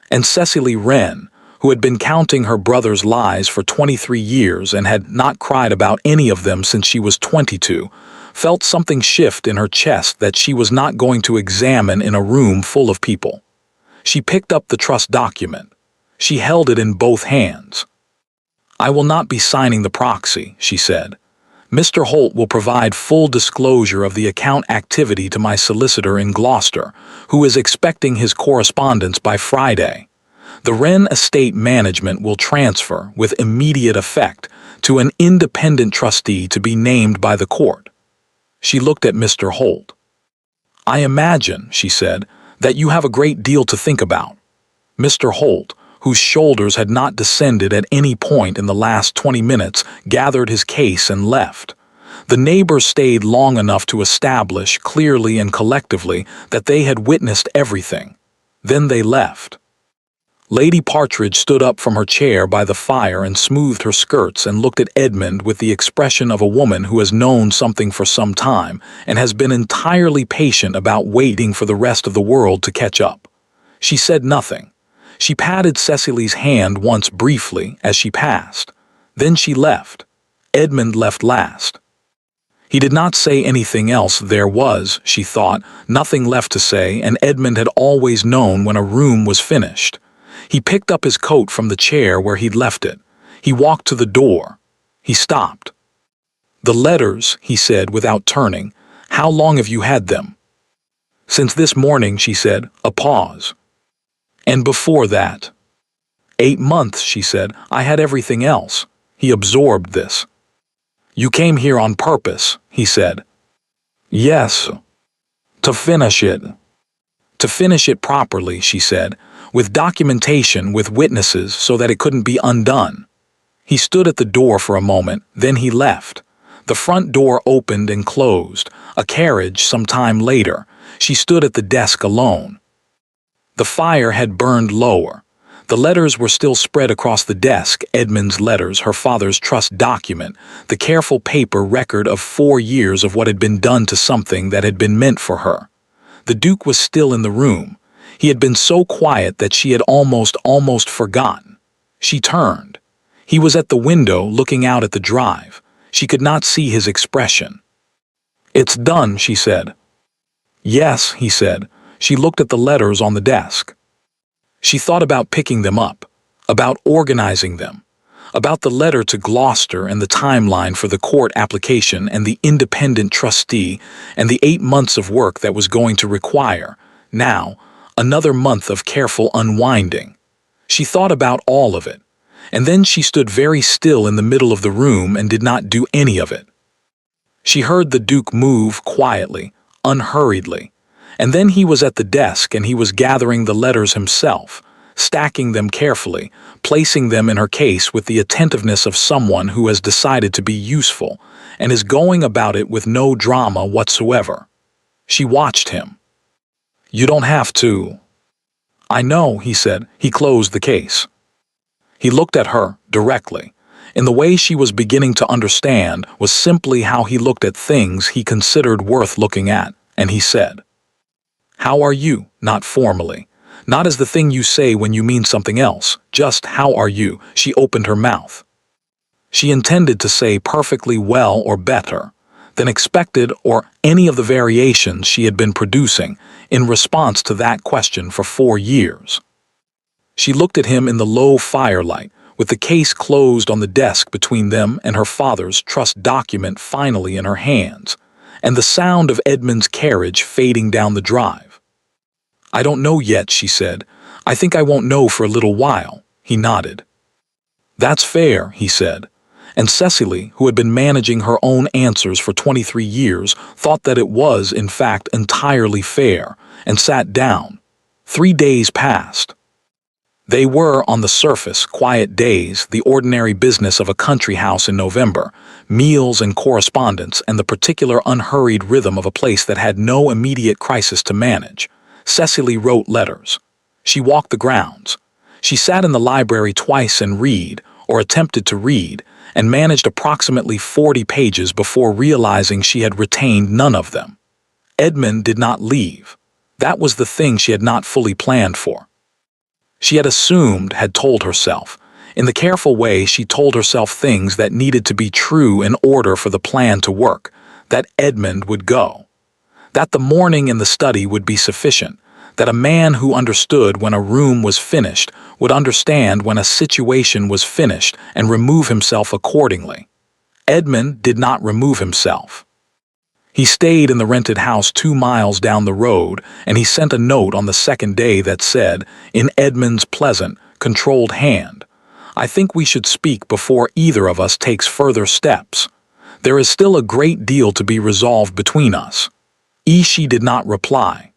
And Cecily Wren, who had been counting her brother's lies for 23 years and had not cried about any of them since she was 22, felt something shift in her chest that she was not going to examine in a room full of people. She picked up the trust document. She held it in both hands. "I will not be signing the proxy," she said. "Mr. Holt will provide full disclosure of the account activity to my solicitor in Gloucester, who is expecting his correspondence by Friday. The Wren estate management will transfer, with immediate effect, to an independent trustee to be named by the court." She looked at Mr. Holt. "I imagine," she said, "that you have a great deal to think about." Mr. Holt, whose shoulders had not descended at any point in the last 20 minutes, gathered his case and left. The neighbors stayed long enough to establish, clearly and collectively, that they had witnessed everything. Then they left. Lady Partridge stood up from her chair by the fire and smoothed her skirts and looked at Edmund with the expression of a woman who has known something for some time and has been entirely patient about waiting for the rest of the world to catch up. She said nothing. She patted Cecily's hand once briefly as she passed. Then she left. Edmund left last. He did not say anything else. There was, she thought, nothing left to say, and Edmund had always known when a room was finished. He picked up his coat from the chair where he'd left it. He walked to the door. He stopped. "The letters," he said without turning. "How long have you had them?" "Since this morning," she said, a pause. "And before that?" 8 months, she said. "I had everything else." He absorbed this. "You came here on purpose," he said. "Yes. To finish it." "To finish it properly," she said, "with documentation, with witnesses, so that it couldn't be undone." He stood at the door for a moment, then he left. The front door opened and closed. A carriage some time later. She stood at the desk alone. The fire had burned lower. The letters were still spread across the desk, Edmund's letters, her father's trust document, the careful paper record of 4 years of what had been done to something that had been meant for her. The Duke was still in the room. He had been so quiet that she had almost forgotten. She turned. He was at the window looking out at the drive. She could not see his expression. "It's done," she said. "Yes," he said. She looked at the letters on the desk. She thought about picking them up, about organizing them, about the letter to Gloucester and the timeline for the court application and the independent trustee and the 8 months of work that was going to require, now, another month of careful unwinding. She thought about all of it, and then she stood very still in the middle of the room and did not do any of it. She heard the Duke move quietly, unhurriedly, and then he was at the desk and he was gathering the letters himself, stacking them carefully, placing them in her case with the attentiveness of someone who has decided to be useful and is going about it with no drama whatsoever. She watched him. "You don't have to." "I know," he said. He closed the case. He looked at her directly. In the way she was beginning to understand was simply how he looked at things he considered worth looking at, and he said, "How are you?" Not formally. Not as the thing you say when you mean something else. Just, "How are you?" She opened her mouth. She intended to say perfectly well or better than expected or any of the variations she had been producing in response to that question for 4 years. She looked at him in the low firelight, with the case closed on the desk between them and her father's trust document finally in her hands, and the sound of Edmund's carriage fading down the drive. "I don't know yet," she said. "I think I won't know for a little while." He nodded. "That's fair," he said. And Cecily, who had been managing her own answers for 23 years, thought that it was, in fact, entirely fair, and sat down. 3 days passed. They were, on the surface, quiet days, the ordinary business of a country house in November, meals and correspondence and the particular unhurried rhythm of a place that had no immediate crisis to manage. Cecily wrote letters. She walked the grounds. She sat in the library twice and read, or attempted to read, and managed approximately 40 pages before realizing she had retained none of them. Edmund did not leave. That was the thing she had not fully planned for. She had assumed, had told herself. In the careful way, she told herself things that needed to be true in order for the plan to work, that Edmund would go. That the morning in the study would be sufficient, that a man who understood when a room was finished would understand when a situation was finished and remove himself accordingly. Edmund did not remove himself. He stayed in the rented house 2 miles down the road, and he sent a note on the second day that said, in Edmund's pleasant, controlled hand, "I think we should speak before either of us takes further steps. There is still a great deal to be resolved between us." She did not reply.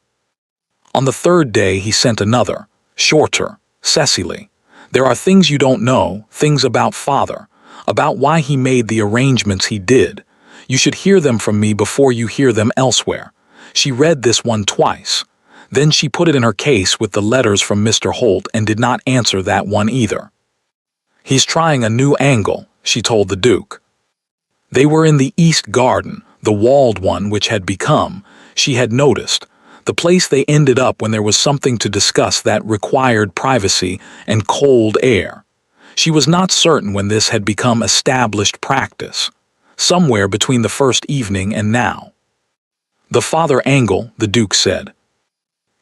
On the third day he sent another, shorter, Cecily. "There are things you don't know, things about father, about why he made the arrangements he did. You should hear them from me before you hear them elsewhere." She read this one twice. Then she put it in her case with the letters from Mr. Holt and did not answer that one either. "He's trying a new angle," she told the Duke. They were in the East Garden, the walled one which had become, she had noticed, the place they ended up when there was something to discuss that required privacy and cold air. She was not certain when this had become established practice. Somewhere between the first evening and now. "The father angle," the Duke said.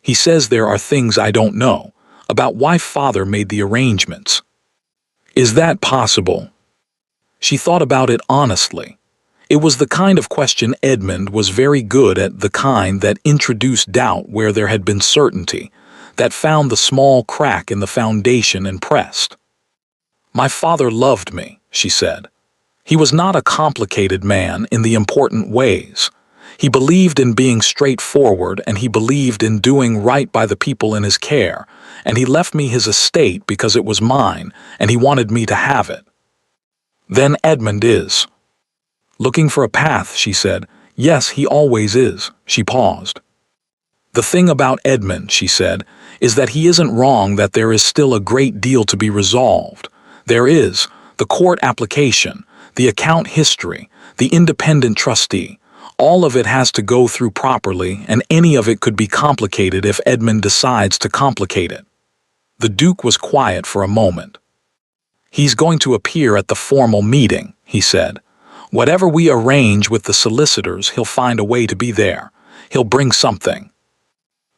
"He says there are things I don't know, about why father made the arrangements." "Is that possible?" She thought about it honestly. It was the kind of question Edmund was very good at, the kind that introduced doubt where there had been certainty, that found the small crack in the foundation and pressed. "My father loved me," she said. "He was not a complicated man in the important ways. He believed in being straightforward, and he believed in doing right by the people in his care, and he left me his estate because it was mine, and he wanted me to have it." "Then Edmund is looking for a path," she said. "Yes, he always is." She paused. "The thing about Edmund," she said, "is that he isn't wrong, that there is still a great deal to be resolved. There is the court application, the account history, the independent trustee. All of it has to go through properly, and any of it could be complicated if Edmund decides to complicate it." The Duke was quiet for a moment. "He's going to appear at the formal meeting," he said. "Whatever we arrange with the solicitors, he'll find a way to be there. He'll bring something."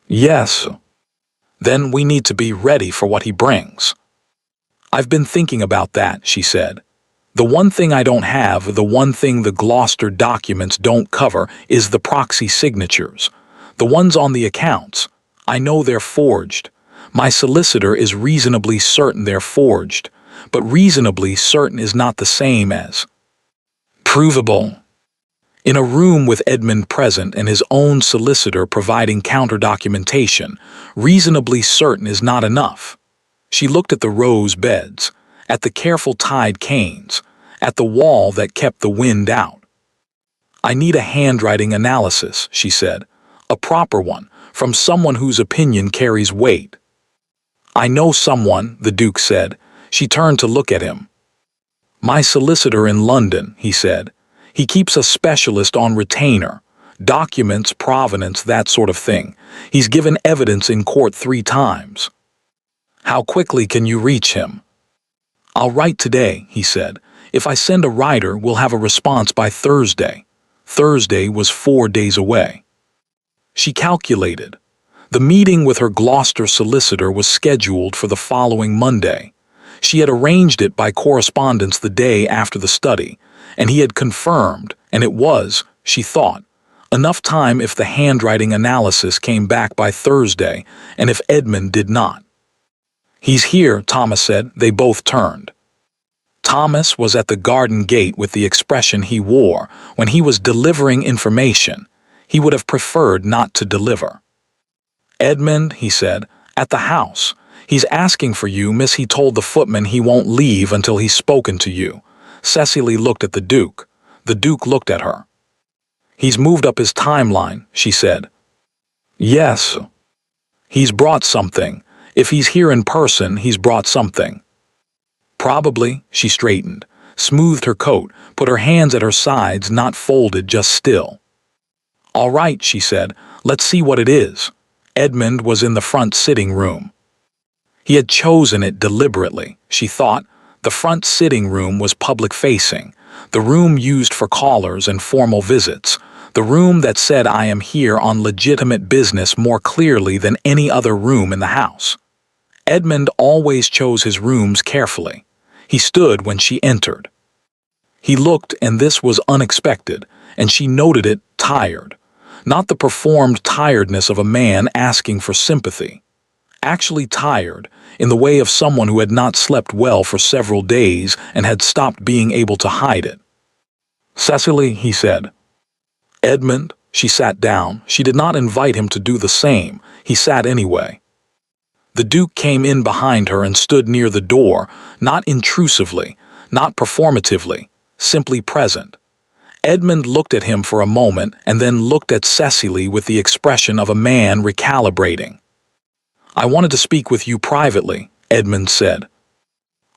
"Yes. Then we need to be ready for what he brings." "I've been thinking about that," she said. "The one thing I don't have, the one thing the Gloucester documents don't cover, is the proxy signatures. The ones on the accounts. I know they're forged. My solicitor is reasonably certain they're forged, but reasonably certain is not the same as provable. In a room with Edmund present and his own solicitor providing counter-documentation, reasonably certain is not enough." She looked at the rose beds, at the careful tied canes, at the wall that kept the wind out. "I need a handwriting analysis," she said, "a proper one, from someone whose opinion carries weight." "I know someone," the Duke said. She turned to look at him. "My solicitor in London," he said. "He keeps a specialist on retainer. Documents, provenance, that sort of thing. He's given evidence in court 3 times. "How quickly can you reach him?" "I'll write today," he said. "If I send a writer, we'll have a response by Thursday." Thursday was 4 days away. She calculated. The meeting with her Gloucester solicitor was scheduled for the following Monday. She had arranged it by correspondence the day after the study, and he had confirmed, and it was, she thought, enough time if the handwriting analysis came back by Thursday, and if Edmund did not. "He's here," Thomas said. They both turned. Thomas was at the garden gate with the expression he wore when he was delivering information. He would have preferred not to deliver. "Edmund," he said, "at the house. He's asking for you, miss. He told the footman he won't leave until he's spoken to you." Cecily looked at the Duke. The Duke looked at her. "He's moved up his timeline," she said. "Yes. He's brought something. If he's here in person, he's brought something." "Probably." She straightened, smoothed her coat, put her hands at her sides, not folded, just still. "All right," she said, "let's see what it is." Edmund was in the front sitting room. He had chosen it deliberately, she thought. The front sitting room was public-facing, the room used for callers and formal visits, the room that said I am here on legitimate business more clearly than any other room in the house. Edmund always chose his rooms carefully. He stood when she entered. He looked, and this was unexpected, and she noted it, tired. Not the performed tiredness of a man asking for sympathy. Actually tired, in the way of someone who had not slept well for several days and had stopped being able to hide it. "Cecily," he said. "Edmund." She sat down. She did not invite him to do the same. He sat anyway. The Duke came in behind her and stood near the door, not intrusively, not performatively, simply present. Edmund looked at him for a moment and then looked at Cecily with the expression of a man recalibrating. "I wanted to speak with you privately," Edmund said.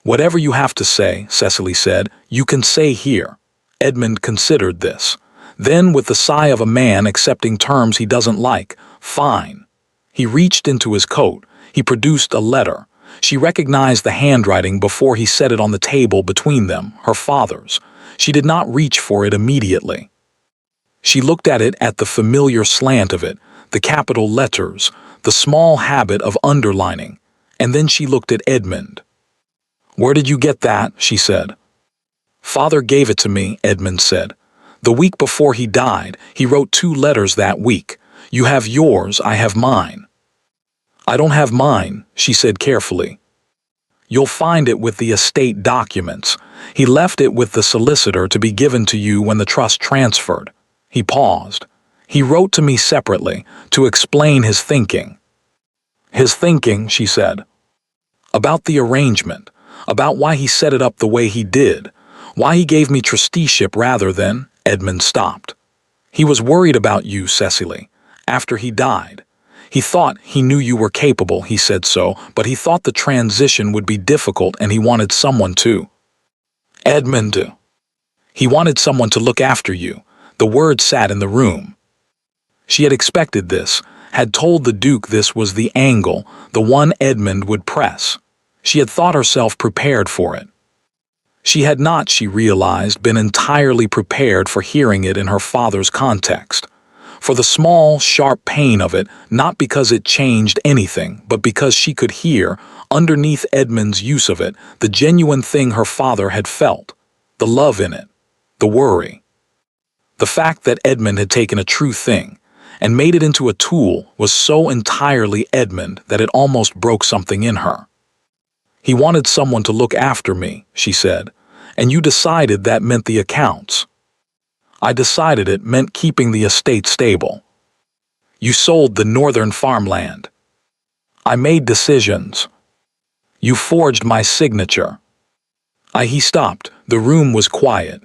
"Whatever you have to say," Cecily said, "you can say here." Edmund considered this. Then, with the sigh of a man accepting terms he doesn't like, "Fine." He reached into his coat. He produced a letter. She recognized the handwriting before he set it on the table between them, her father's. She did not reach for it immediately. She looked at it, at the familiar slant of it, the capital letters, the small habit of underlining, and then she looked at Edmund. "Where did you get that?" she said. "Father gave it to me," Edmund said. "The week before he died, he wrote 2 letters that week. You have yours, I have mine." "I don't have mine," she said carefully. "You'll find it with the estate documents. He left it with the solicitor to be given to you when the trust transferred." He paused. "He wrote to me separately, to explain his thinking." "His thinking," she said. "About the arrangement, about why he set it up the way he did, why he gave me trusteeship rather than—" Edmund stopped. "He was worried about you, Cecily, after he died. He thought he knew you were capable, he said so, but he thought the transition would be difficult and he wanted someone to—" "Edmund, he wanted someone to look after you." The word sat in the room. She had expected this, had told the Duke this was the angle, the one Edmund would press. She had thought herself prepared for it. She had not, she realized, been entirely prepared for hearing it in her father's context. For the small, sharp pain of it, not because it changed anything, but because she could hear, underneath Edmund's use of it, the genuine thing her father had felt, the love in it, the worry. The fact that Edmund had taken a true thing and made it into a tool was so entirely Edmund that it almost broke something in her. "He wanted someone to look after me," she said, "and you decided that meant the accounts." "I decided it meant keeping the estate stable." "You sold the northern farmland." "I made decisions." "You forged my signature." He stopped. The room was quiet.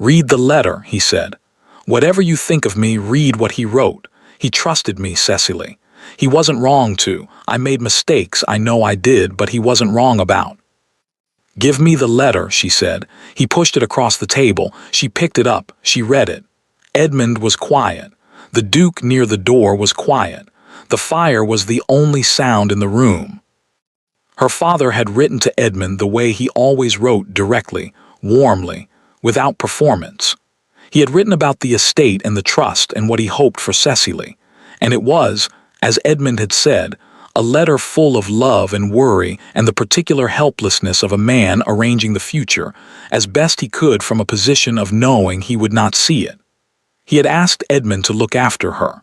"Read the letter," he said. "Whatever you think of me, read what he wrote. He trusted me, Cecily. He wasn't wrong to. I made mistakes, I know I did, but he wasn't wrong about." "Give me the letter," she said. He pushed it across the table. She picked it up. She read it. Edmund was quiet. The Duke near the door was quiet. The fire was the only sound in the room. Her father had written to Edmund the way he always wrote, directly, warmly, without performance. He had written about the estate and the trust and what he hoped for Cecily, and it was, as Edmund had said, a letter full of love and worry and the particular helplessness of a man arranging the future, as best he could from a position of knowing he would not see it. He had asked Edmund to look after her.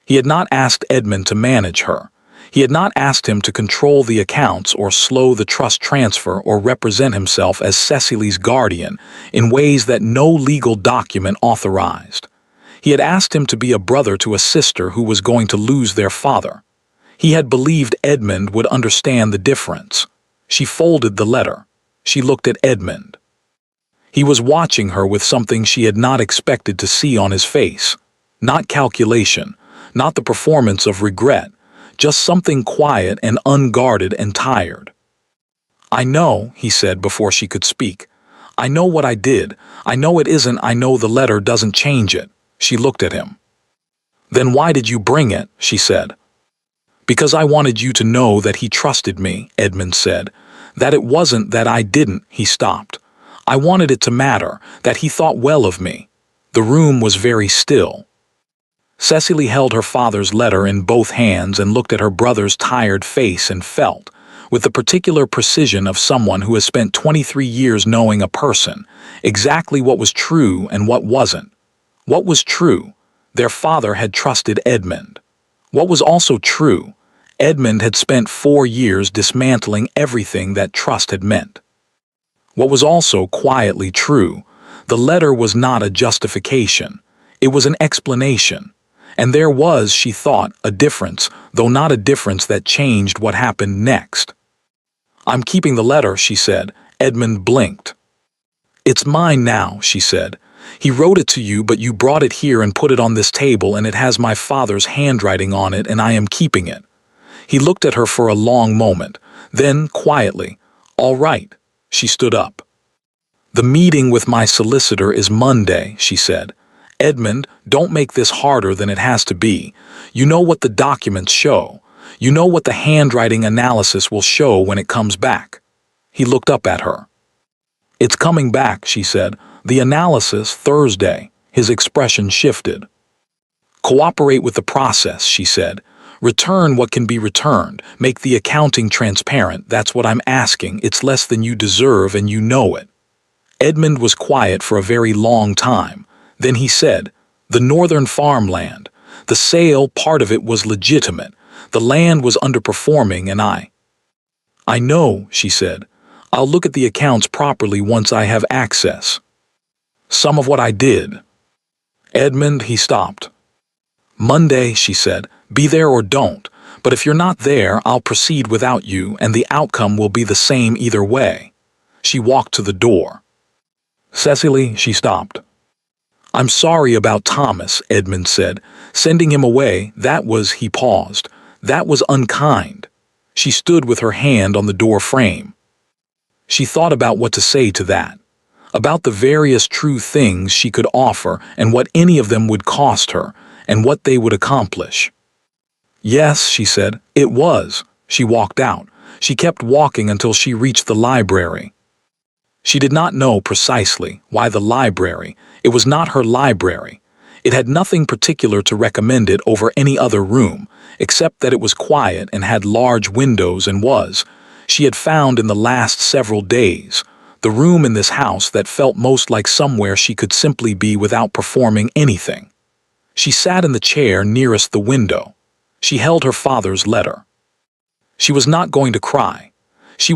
He had not asked Edmund to manage her. He had not asked him to control the accounts or slow the trust transfer or represent himself as Cecily's guardian in ways that no legal document authorized. He had asked him to be a brother to a sister who was going to lose their father. He had believed Edmund would understand the difference. She folded the letter. She looked at Edmund. He was watching her with something she had not expected to see on his face. Not calculation, not the performance of regret, just something quiet and unguarded and tired. "I know," he said before she could speak. "I know what I did. I know it isn't. I know the letter doesn't change it." She looked at him. Then why did you bring it? She said. Because I wanted you to know that he trusted me, Edmund said. That it wasn't that I didn't, he stopped. I wanted it to matter, that he thought well of me. The room was very still. Cecily held her father's letter in both hands and looked at her brother's tired face and felt, with the particular precision of someone who has spent 23 years knowing a person, exactly what was true and what wasn't. What was true? Their father had trusted Edmund. What was also true? Edmund had spent 4 years dismantling everything that trust had meant. What was also quietly true? The letter was not a justification. It was an explanation. And there was, she thought, a difference, though not a difference that changed what happened next. I'm keeping the letter, she said. Edmund blinked. It's mine now, she said. He wrote it to you, but you brought it here and put it on this table, and it has my father's handwriting on it, and I am keeping it. He looked at her for a long moment. Then, quietly, all right. She stood up. The meeting with my solicitor is Monday, she said. Edmund, don't make this harder than it has to be. You know what the documents show. You know what the handwriting analysis will show when it comes back. He looked up at her. It's coming back, she said. The analysis Thursday. His expression shifted. Cooperate with the process, she said. Return what can be returned. Make the accounting transparent. That's what I'm asking. It's less than you deserve and you know it. Edmund was quiet for a very long time. Then he said, the northern farmland. The sale, part of it was legitimate. The land was underperforming and I know, she said. I'll look at the accounts properly once I have access. Some of what I did. Edmund, he stopped. Monday, she said, be there or don't, but if you're not there, I'll proceed without you and the outcome will be the same either way. She walked to the door. Cecily, she stopped. I'm sorry about Thomas, Edmund said. Sending him away, he paused. That was unkind. She stood with her hand on the door frame. She thought about what to say to that, about the various true things she could offer and what any of them would cost her and what they would accomplish. Yes, she said, it was. She walked out. She kept walking until she reached the library. She did not know precisely why the library. It was not her library. It had nothing particular to recommend it over any other room, except that it was quiet and had large windows and was, she had found in the last several days, the room in this house that felt most like somewhere she could simply be without performing anything. She sat in the chair nearest the window. She held her father's letter. She was not going to cry. She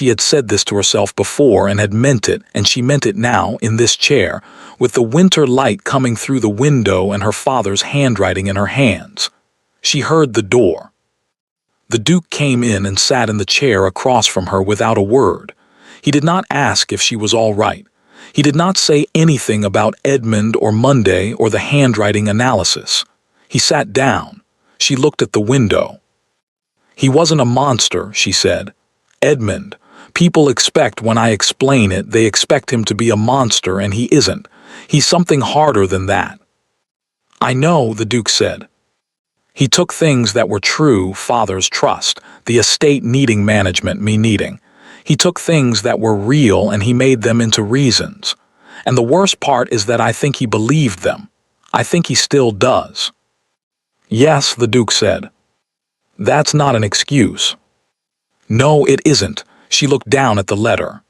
had said this to herself before and had meant it, and she meant it now in this chair, with the winter light coming through the window and her father's handwriting in her hands. She heard the door. The Duke came in and sat in the chair across from her without a word. He did not ask if she was all right. He did not say anything about Edmund or Monday or the handwriting analysis. He sat down. She looked at the window. He wasn't a monster, she said. Edmund. People expect when I explain it, they expect him to be a monster, and he isn't. He's something harder than that. I know, the Duke said. He took things that were true, father's trust, the estate needing management, me needing. He took things that were real and he made them into reasons. And the worst part is that I think he believed them. I think he still does. Yes, the Duke said. That's not an excuse. No, it isn't. She looked down at the letter.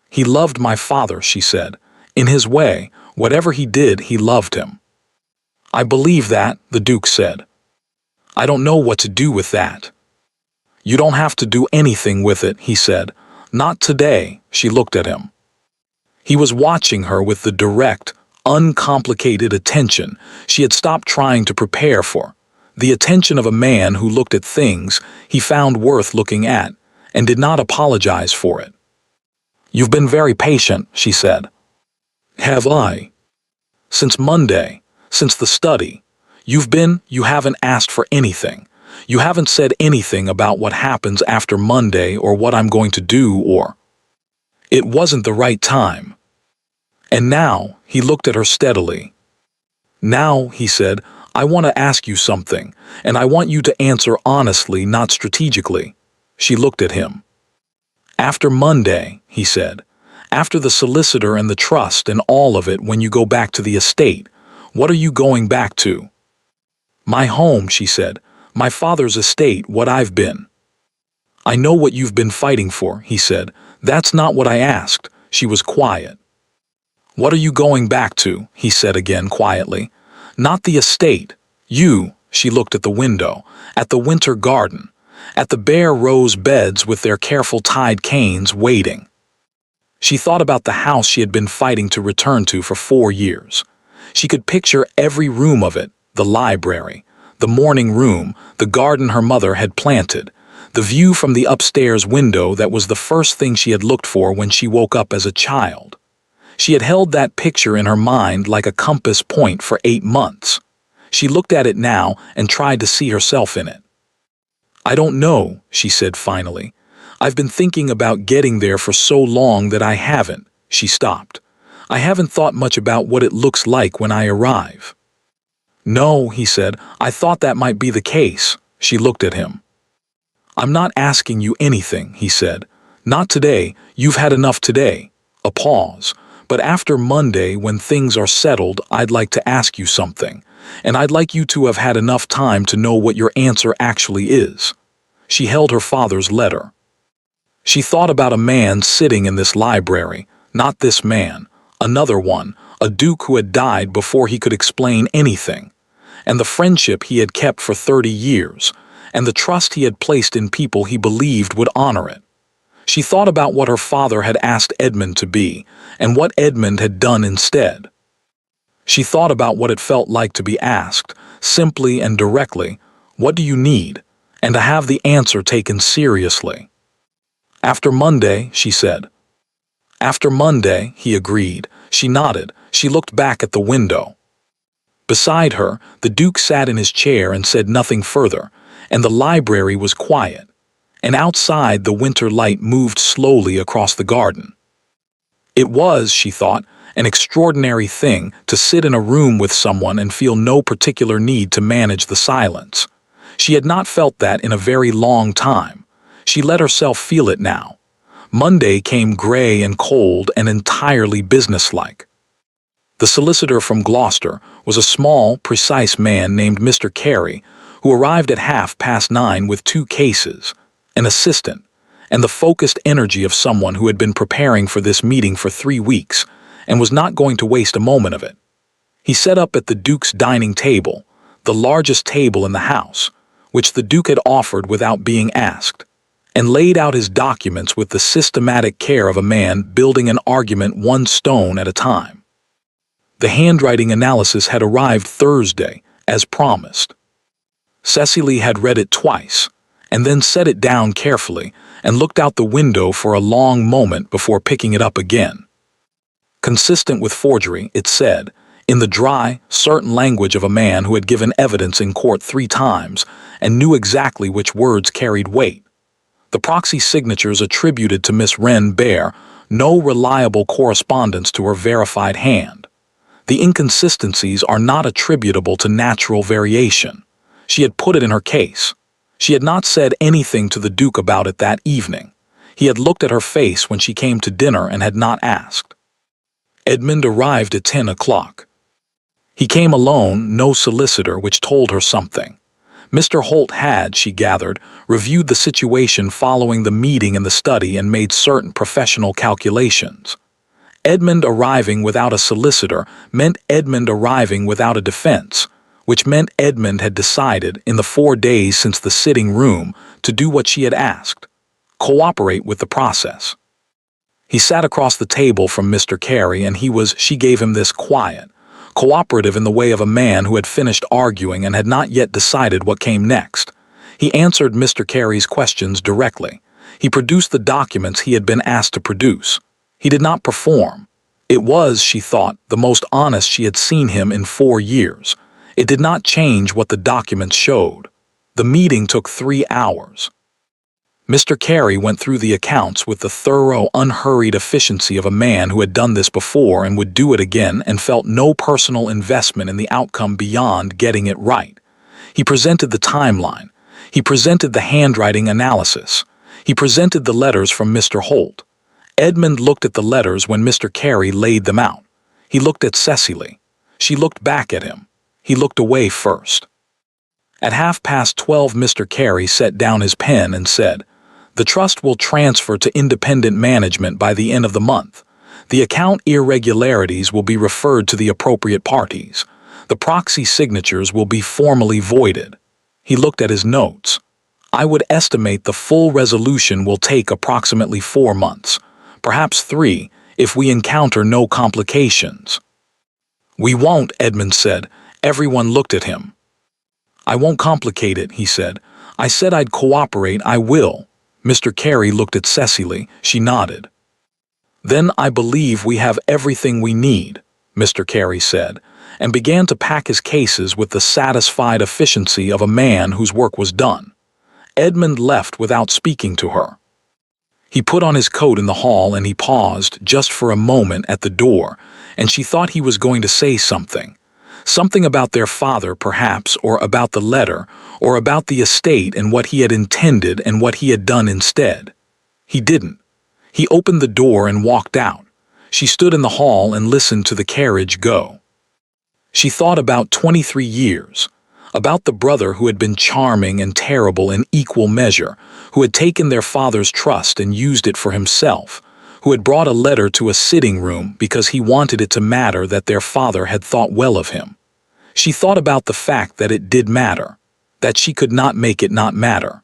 He loved my father, she said. In his way, whatever he did, he loved him. I believe that, the Duke said. I don't know what to do with that. You don't have to do anything with it, he said. Not today, she looked at him. He was watching her with the direct, uncomplicated attention she had stopped trying to prepare for. The attention of a man who looked at things he found worth looking at and did not apologize for it. You've been very patient, she said. Have I? Since Monday, since the study. You haven't asked for anything. You haven't said anything about what happens after Monday or what I'm going to do or... It wasn't the right time. And now, he looked at her steadily. "Now," he said, "I want to ask you something, and I want you to answer honestly, not strategically." She looked at him. "After Monday," he said, "after the solicitor and the trust and all of it, when you go back to the estate, what are you going back to?" "My home," she said, "my father's estate, what I've been." "I know what you've been fighting for," he said. "That's not what I asked." She was quiet. "What are you going back to?" he said again quietly. "Not the estate. You," she looked at the window, "at the winter garden, at the bare rose beds with their careful tied canes waiting." She thought about the house she had been fighting to return to for 4 years. She could picture every room of it, the library, the morning room, the garden her mother had planted, the view from the upstairs window that was the first thing she had looked for when she woke up as a child. She had held that picture in her mind like a compass point for 8 months. She looked at it now and tried to see herself in it. "I don't know," she said finally. "I've been thinking about getting there for so long that I haven't." She stopped. "I haven't thought much about what it looks like when I arrive." "No," he said, "I thought that might be the case." She looked at him. "I'm not asking you anything," he said. "Not today. You've had enough today." A pause. "But after Monday, when things are settled, I'd like to ask you something. And I'd like you to have had enough time to know what your answer actually is." She held her father's letter. She thought about a man sitting in this library, not this man, another one, a duke who had died before he could explain anything, and the friendship he had kept for 30 years, and the trust he had placed in people he believed would honor it. She thought about what her father had asked Edmund to be, and what Edmund had done instead. She thought about what it felt like to be asked, simply and directly, "What do you need?" and to have the answer taken seriously. "After Monday," she said. "After Monday," he agreed. She nodded. She looked back at the window. Beside her, the Duke sat in his chair and said nothing further, and the library was quiet. And outside, the winter light moved slowly across the garden. It was, she thought, an extraordinary thing to sit in a room with someone and feel no particular need to manage the silence. She had not felt that in a very long time. She let herself feel it now. Monday came gray and cold and entirely businesslike. The solicitor from Gloucester was a small, precise man named Mr. Carey, who arrived at 9:30 with 2 cases, an assistant, and the focused energy of someone who had been preparing for this meeting for 3 weeks and was not going to waste a moment of it. He set up at the Duke's dining table, the largest table in the house, which the Duke had offered without being asked, and laid out his documents with the systematic care of a man building an argument one stone at a time. The handwriting analysis had arrived Thursday, as promised. Cecily had read it twice, and then set it down carefully and looked out the window for a long moment before picking it up again. Consistent with forgery, it said, in the dry, certain language of a man who had given evidence in court 3 times and knew exactly which words carried weight. The proxy signatures attributed to Miss Wren bear no reliable correspondence to her verified hand. The inconsistencies are not attributable to natural variation. She had put it in her case. She had not said anything to the Duke about it that evening. He had looked at her face when she came to dinner and had not asked. Edmund arrived at 10 o'clock. He came alone, no solicitor, which told her something. Mr. Holt had, she gathered, reviewed the situation following the meeting in the study and made certain professional calculations. Edmund arriving without a solicitor meant Edmund arriving without a defense, which meant Edmund had decided, in the 4 days since the sitting room, to do what she had asked, cooperate with the process. He sat across the table from Mr. Carey, and she gave him this quiet, cooperative in the way of a man who had finished arguing and had not yet decided what came next. He answered Mr. Carey's questions directly. He produced the documents he had been asked to produce. He did not perform. It was, she thought, the most honest she had seen him in 4 years. It did not change what the documents showed. The meeting took 3 hours. Mr. Carey went through the accounts with the thorough, unhurried efficiency of a man who had done this before and would do it again and felt no personal investment in the outcome beyond getting it right. He presented the timeline. He presented the handwriting analysis. He presented the letters from Mr. Holt. Edmund looked at the letters when Mr. Carey laid them out. He looked at Cecily. She looked back at him. He looked away first. At 12:30, Mr. Carey set down his pen and said, "The trust will transfer to independent management by the end of the month. The account irregularities will be referred to the appropriate parties. The proxy signatures will be formally voided." He looked at his notes. "I would estimate the full resolution will take approximately 4 months, perhaps 3, if we encounter no complications." "We won't," Edmund said. Everyone looked at him. "I won't complicate it," he said. "I said I'd cooperate. I will." Mr. Carey looked at Cecily. She nodded. "Then I believe we have everything we need," Mr. Carey said, and began to pack his cases with the satisfied efficiency of a man whose work was done. Edmund left without speaking to her. He put on his coat in the hall and he paused just for a moment at the door, and she thought he was going to say something. Something about their father, perhaps, or about the letter, or about the estate and what he had intended and what he had done instead. He didn't. He opened the door and walked out. She stood in the hall and listened to the carriage go. She thought about 23 years, about the brother who had been charming and terrible in equal measure, who had taken their father's trust and used it for himself, who had brought a letter to a sitting room because he wanted it to matter that their father had thought well of him. She thought about the fact that it did matter, that she could not make it not matter.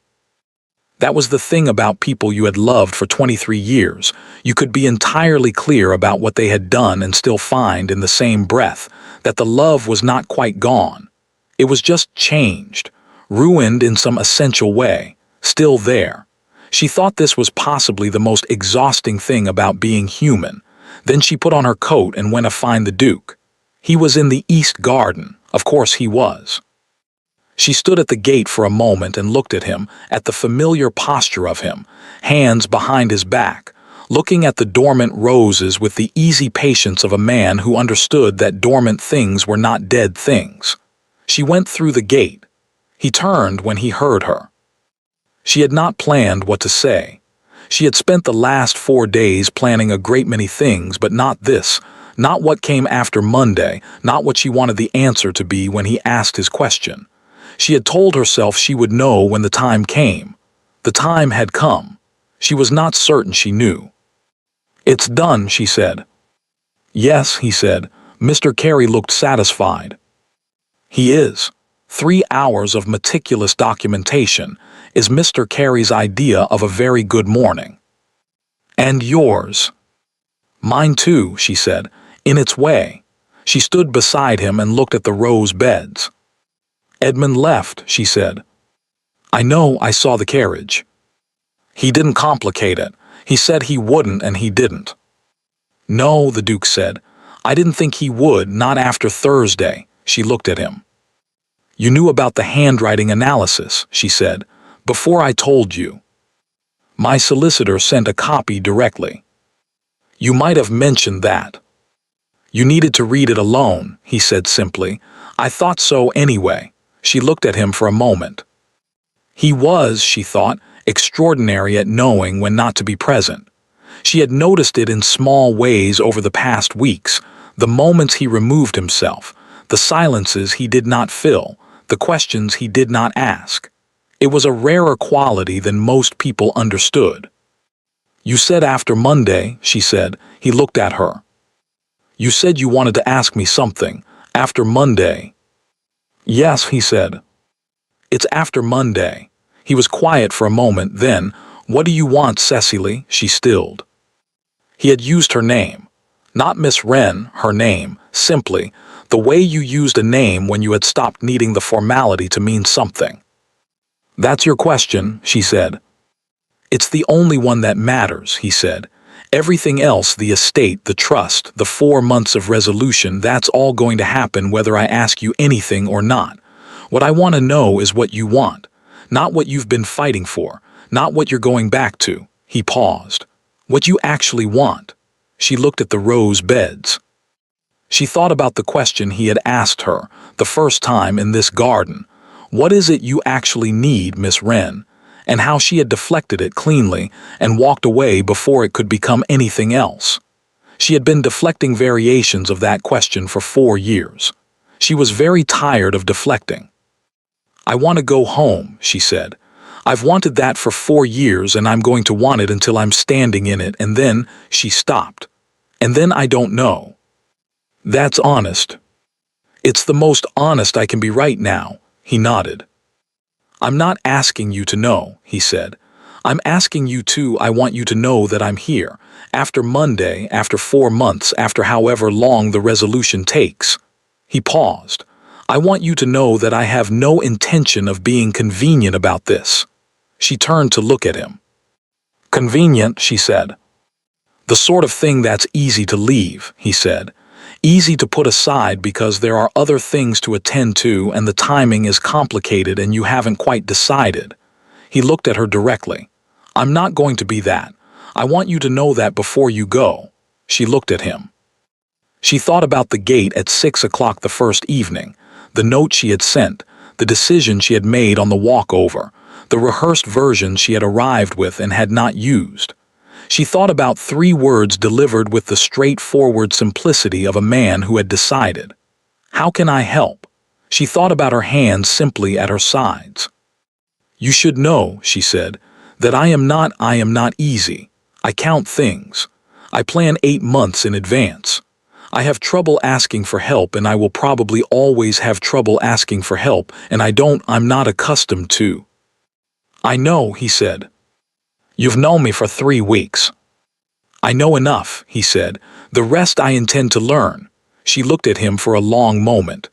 That was the thing about people you had loved for 23 years. You could be entirely clear about what they had done and still find in the same breath that the love was not quite gone. It was just changed, ruined in some essential way, still there. She thought this was possibly the most exhausting thing about being human. Then she put on her coat and went to find the Duke. He was in the East Garden. Of course he was. She stood at the gate for a moment and looked at him, at the familiar posture of him, hands behind his back, looking at the dormant roses with the easy patience of a man who understood that dormant things were not dead things. She went through the gate. He turned when he heard her. She had not planned what to say. She had spent the last 4 days planning a great many things, but not this, not what came after Monday, not what she wanted the answer to be when he asked his question. She had told herself she would know when the time came. The time had come. She was not certain she knew. "It's done," she said. "Yes," he said. Mr. Carey looked satisfied. "He is. 3 hours of meticulous documentation is Mr. Carey's idea of a very good morning." "And yours." "Mine too," she said, "in its way." She stood beside him and looked at the rose beds. "Edmund left," she said. "I know, I saw the carriage." "He didn't complicate it. He said he wouldn't and he didn't." "No," the Duke said. "I didn't think he would, not after Thursday." She looked at him. "You knew about the handwriting analysis," she said, "before I told you." "My solicitor sent a copy directly." "You might have mentioned that." "You needed to read it alone," he said simply. "I thought so anyway." She looked at him for a moment. He was, she thought, extraordinary at knowing when not to be present. She had noticed it in small ways over the past weeks, the moments he removed himself, the silences he did not fill, the questions he did not ask. It was a rarer quality than most people understood. "You said after Monday," she said. He looked at her. "You said you wanted to ask me something. After Monday." "Yes," he said. "It's after Monday." He was quiet for a moment, then, "What do you want, Cecily?" She stilled. He had used her name. Not Miss Wren, her name, simply, the way you used a name when you had stopped needing the formality to mean something. "That's your question," she said. "It's the only one that matters," he said. "Everything else, the estate, the trust, the 4 months of resolution, that's all going to happen whether I ask you anything or not. What I want to know is what you want, not what you've been fighting for, Not what you're going back to. He paused. What you actually want. She looked at the rose beds. She thought about the question he had asked her the first time in this garden. What is it you actually need, Miss Wren? And how she had deflected it cleanly and walked away before it could become anything else. She had been deflecting variations of that question for 4 years. She was very tired of deflecting. I want to go home, she said. I've wanted that for 4 years and I'm going to want it until I'm standing in it, and then she stopped. And then I don't know. That's honest. It's the most honest I can be right now, he nodded. I'm not asking you to know, he said. I'm asking you to, I want you to know that I'm here, after Monday, after 4 months, after however long the resolution takes. He paused. I want you to know that I have no intention of being convenient about this. She turned to look at him. Convenient, she said. The sort of thing that's easy to leave, he said. Easy to put aside because there are other things to attend to and the timing is complicated and you haven't quite decided. He looked at her directly. I'm not going to be that. I want you to know that before you go. She looked at him. She thought about the gate at 6 o'clock the first evening, the note she had sent, the decision she had made on the walk over, the rehearsed version she had arrived with and had not used. She thought about 3 words delivered with the straightforward simplicity of a man who had decided. How can I help? She thought about her hands simply at her sides. You should know, she said, that I am not easy. I count things. I plan 8 months in advance. I have trouble asking for help and I will probably always have trouble asking for help, and I'm not accustomed to. I know, he said. You've known me for 3 weeks. I know enough, he said. The rest I intend to learn. She looked at him for a long moment.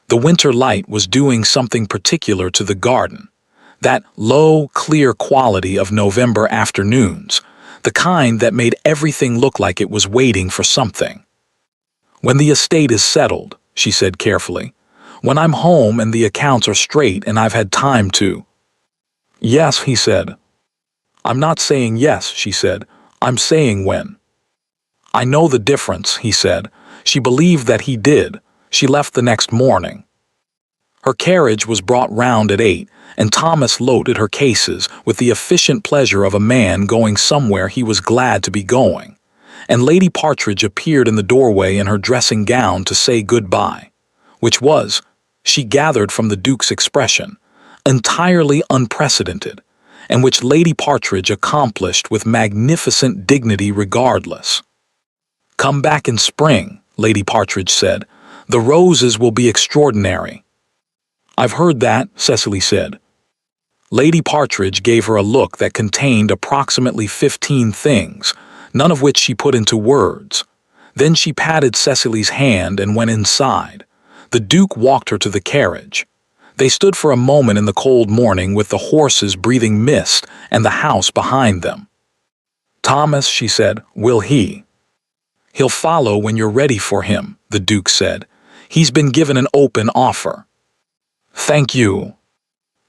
The winter light was doing something particular to the garden. That low, clear quality of November afternoons, the kind that made everything look like it was waiting for something. When the estate is settled, she said carefully. When I'm home and the accounts are straight and I've had time to. Yes, he said. I'm not saying yes, she said. I'm saying when. I know the difference, he said. She believed that he did. She left the next morning. Her carriage was brought round at 8, and Thomas loaded her cases with the efficient pleasure of a man going somewhere he was glad to be going. And Lady Partridge appeared in the doorway in her dressing gown to say good-bye, which was, she gathered from the Duke's expression, entirely unprecedented, and which Lady Partridge accomplished with magnificent dignity regardless. Come back in spring, Lady Partridge said. The roses will be extraordinary. I've heard that, Cecily said. Lady Partridge gave her a look that contained approximately 15 things, none of which she put into words. Then she patted Cecily's hand and went inside. The Duke walked her to the carriage. They stood for a moment in the cold morning with the horses breathing mist and the house behind them. Thomas, she said, will he? He'll follow when you're ready for him, the Duke said. He's been given an open offer. Thank you.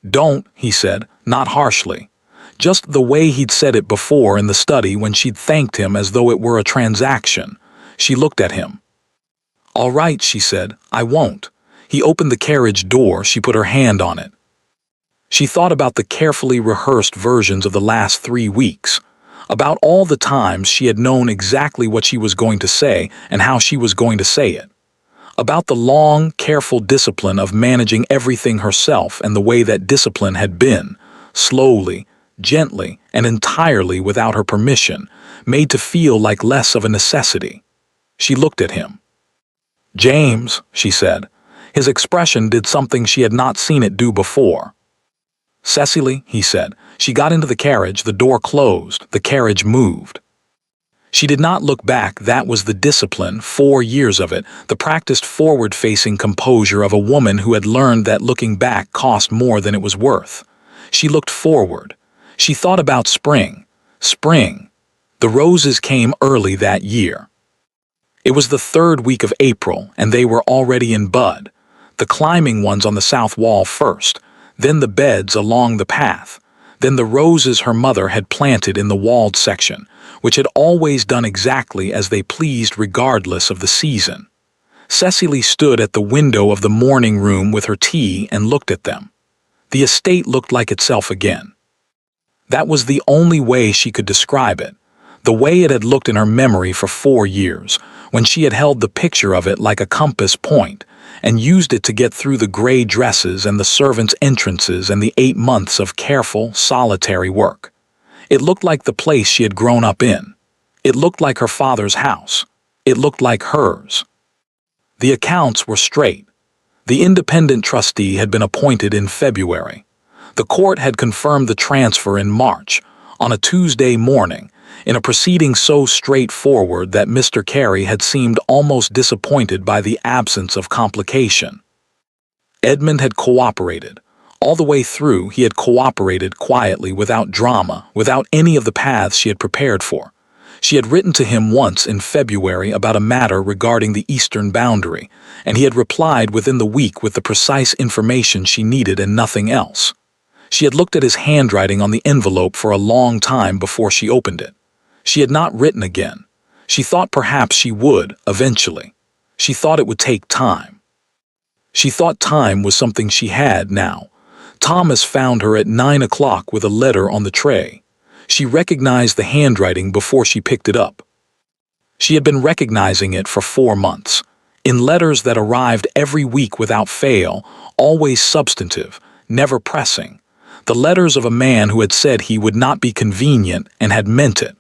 Don't, he said, not harshly. Just the way he'd said it before in the study when she'd thanked him as though it were a transaction. She looked at him. All right, she said, I won't. He opened the carriage door, she put her hand on it. She thought about the carefully rehearsed versions of the last 3 weeks, about all the times she had known exactly what she was going to say and how she was going to say it, about the long, careful discipline of managing everything herself and the way that discipline had been, slowly, gently, and entirely without her permission, made to feel like less of a necessity. She looked at him. James, she said. His expression did something she had not seen it do before. Cecily, he said. She got into the carriage, the door closed, the carriage moved. She did not look back. That was the discipline, 4 years of it, the practiced forward-facing composure of a woman who had learned that looking back cost more than it was worth. She looked forward. She thought about spring. Spring. The roses came early that year. It was the 3rd week of April, and they were already in bud. The climbing ones on the south wall first, then the beds along the path, then the roses her mother had planted in the walled section, which had always done exactly as they pleased regardless of the season. Cecily stood at the window of the morning room with her tea and looked at them. The estate looked like itself again. That was the only way she could describe it, the way it had looked in her memory for 4 years, when she had held the picture of it like a compass point, and used it to get through the gray dresses and the servants' entrances and the 8 months of careful, solitary work. It looked like the place she had grown up in. It looked like her father's house. It looked like hers. The accounts were straight. The independent trustee had been appointed in February. The court had confirmed the transfer in March, on a Tuesday morning, in a proceeding so straightforward that Mr. Carey had seemed almost disappointed by the absence of complication. Edmund had cooperated. All the way through, he had cooperated quietly, without drama, without any of the paths she had prepared for. She had written to him once in February about a matter regarding the eastern boundary, and he had replied within the week with the precise information she needed and nothing else. She had looked at his handwriting on the envelope for a long time before she opened it. She had not written again. She thought perhaps she would, eventually. She thought it would take time. She thought time was something she had now. Thomas found her at 9 o'clock with a letter on the tray. She recognized the handwriting before she picked it up. She had been recognizing it for 4 months, in letters that arrived every week without fail, always substantive, never pressing. The letters of a man who had said he would not be convenient and had meant it.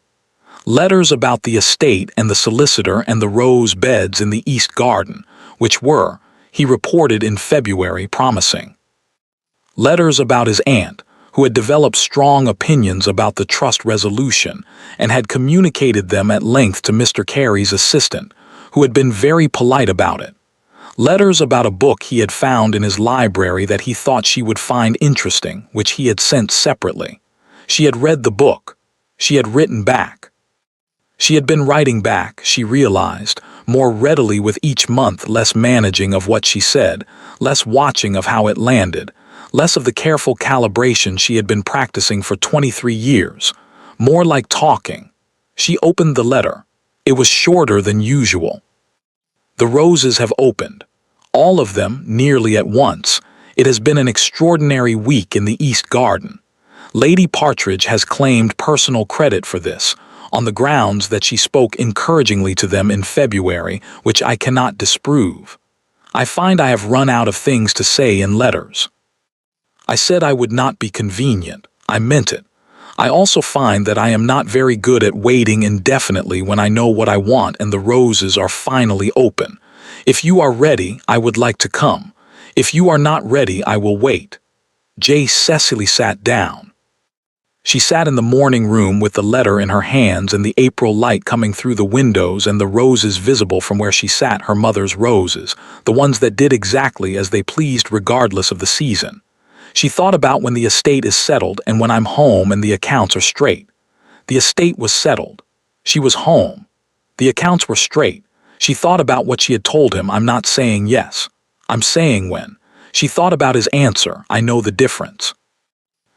Letters about the estate and the solicitor and the rose beds in the East Garden, which were, he reported in February, promising. Letters about his aunt, who had developed strong opinions about the trust resolution and had communicated them at length to Mr. Carey's assistant, who had been very polite about it. Letters about a book he had found in his library that he thought she would find interesting, which he had sent separately. She had read the book. She had written back. She had been writing back, she realized, more readily with each month, less managing of what she said, less watching of how it landed, less of the careful calibration she had been practicing for 23 years, more like talking. She opened the letter. It was shorter than usual. The roses have opened. All of them, nearly at once. It has been an extraordinary week in the East Garden. Lady Partridge has claimed personal credit for this, on the grounds that she spoke encouragingly to them in February, which I cannot disprove. I find I have run out of things to say in letters. I said I would not be convenient. I meant it. I also find that I am not very good at waiting indefinitely when I know what I want and the roses are finally open. If you are ready, I would like to come. If you are not ready, I will wait. Cecily sat down. She sat in the morning room with the letter in her hands and the April light coming through the windows and the roses visible from where she sat, her mother's roses, the ones that did exactly as they pleased regardless of the season. She thought about when the estate is settled and when I'm home and the accounts are straight. The estate was settled. She was home. The accounts were straight. She thought about what she had told him. I'm not saying yes. I'm saying when. She thought about his answer. I know the difference.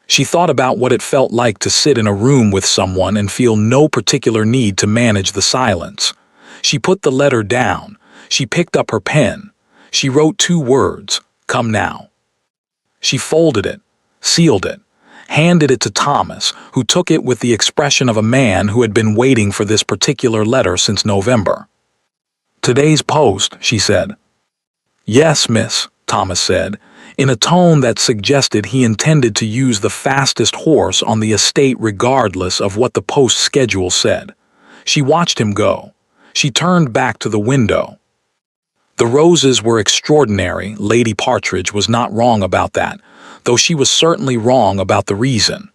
She thought about what it felt like to sit in a room with someone and feel no particular need to manage the silence. She put the letter down. She picked up her pen. She wrote 2 words, "Come now." She folded it, sealed it, handed it to Thomas, who took it with the expression of a man who had been waiting for this particular letter since November. "Today's post," she said. "Yes, miss," Thomas said, in a tone that suggested he intended to use the fastest horse on the estate regardless of what the post schedule said. She watched him go. She turned back to the window. The roses were extraordinary. Lady Partridge was not wrong about that, though she was certainly wrong about the reason.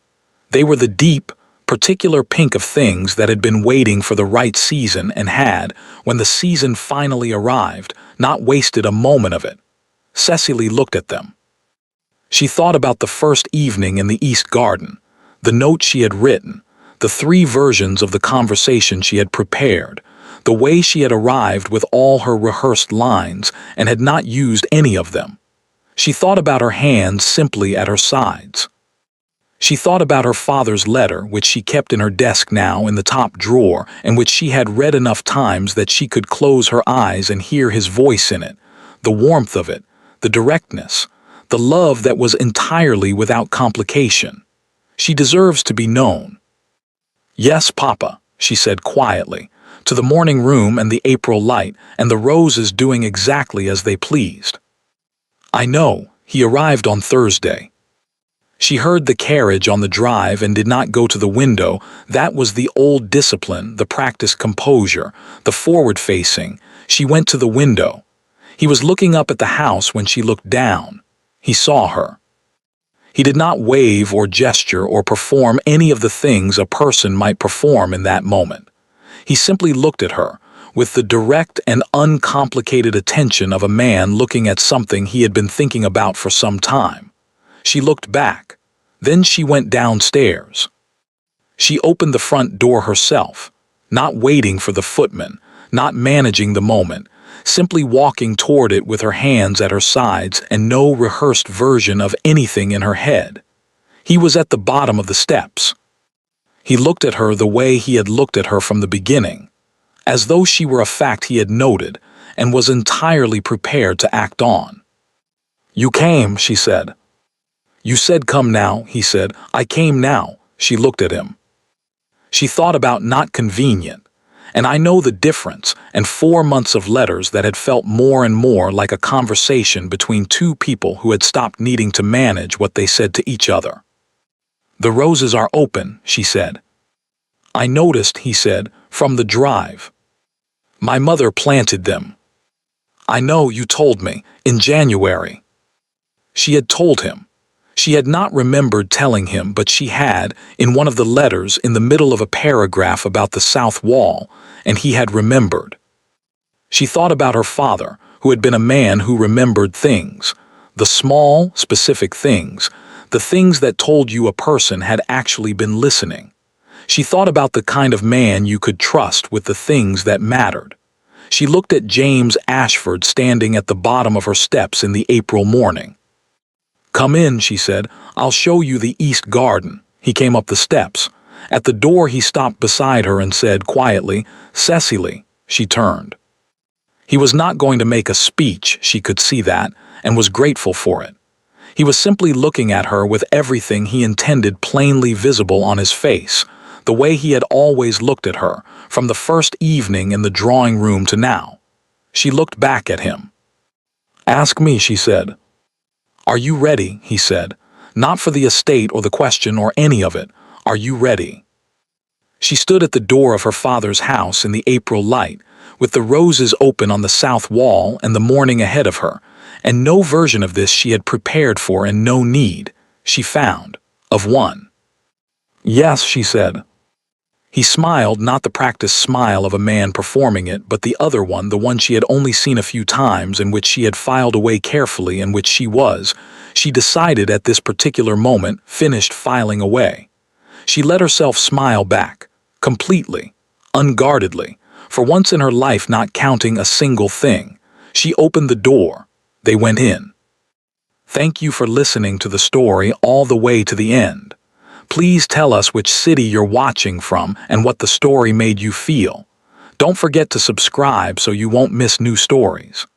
They were the deep, particular pink of things that had been waiting for the right season and had, when the season finally arrived, not wasted a moment of it. Cecily looked at them. She thought about the first evening in the East Garden, the note she had written, the 3 versions of the conversation she had prepared, the way she had arrived with all her rehearsed lines and had not used any of them. She thought about her hands simply at her sides. She thought about her father's letter, which she kept in her desk now in the top drawer, and which she had read enough times that she could close her eyes and hear his voice in it, the warmth of it, the directness, the love that was entirely without complication. She deserves to be known. "Yes, Papa," she said quietly, to the morning room and the April light and the roses doing exactly as they pleased. "I know, he arrived on Thursday." She heard the carriage on the drive and did not go to the window. That was the old discipline, the practiced composure, the forward-facing. She went to the window. He was looking up at the house when she looked down. He saw her. He did not wave or gesture or perform any of the things a person might perform in that moment. He simply looked at her, with the direct and uncomplicated attention of a man looking at something he had been thinking about for some time. She looked back. Then she went downstairs. She opened the front door herself, not waiting for the footman, not managing the moment, simply walking toward it with her hands at her sides and no rehearsed version of anything in her head. He was at the bottom of the steps. He looked at her the way he had looked at her from the beginning, as though she were a fact he had noted and was entirely prepared to act on. "You came," she said. "You said come now," he said. "I came now." She looked at him. She thought about not convenient, and I know the difference, and 4 months of letters that had felt more and more like a conversation between two people who had stopped needing to manage what they said to each other. "The roses are open," she said. "I noticed," he said, "from the drive. My mother planted them." "I know, you told me, in January." She had told him. She had not remembered telling him, but she had, in one of the letters in the middle of a paragraph about the south wall, and he had remembered. She thought about her father, who had been a man who remembered things, the small, specific things, the things that told you a person had actually been listening. She thought about the kind of man you could trust with the things that mattered. She looked at James Ashford standing at the bottom of her steps in the April morning. "Come in," she said. "I'll show you the east garden." He came up the steps. At the door he stopped beside her and said quietly, "Cecily." She turned. He was not going to make a speech, she could see that, and was grateful for it. He was simply looking at her with everything he intended plainly visible on his face, the way he had always looked at her, from the first evening in the drawing room to now. She looked back at him. "Ask me," she said. "Are you ready?" he said. "Not for the estate or the question or any of it. Are you ready?" She stood at the door of her father's house in the April light, with the roses open on the south wall and the morning ahead of her, and no version of this she had prepared for and no need, she found, of one. "Yes," she said. He smiled, not the practiced smile of a man performing it, but the other one, the one she had only seen a few times and which she had filed away carefully and which she decided at this particular moment, finished filing away. She let herself smile back, completely, unguardedly, for once in her life not counting a single thing. She opened the door. They went in. Thank you for listening to the story all the way to the end. Please tell us which city you're watching from and what the story made you feel. Don't forget to subscribe so you won't miss new stories.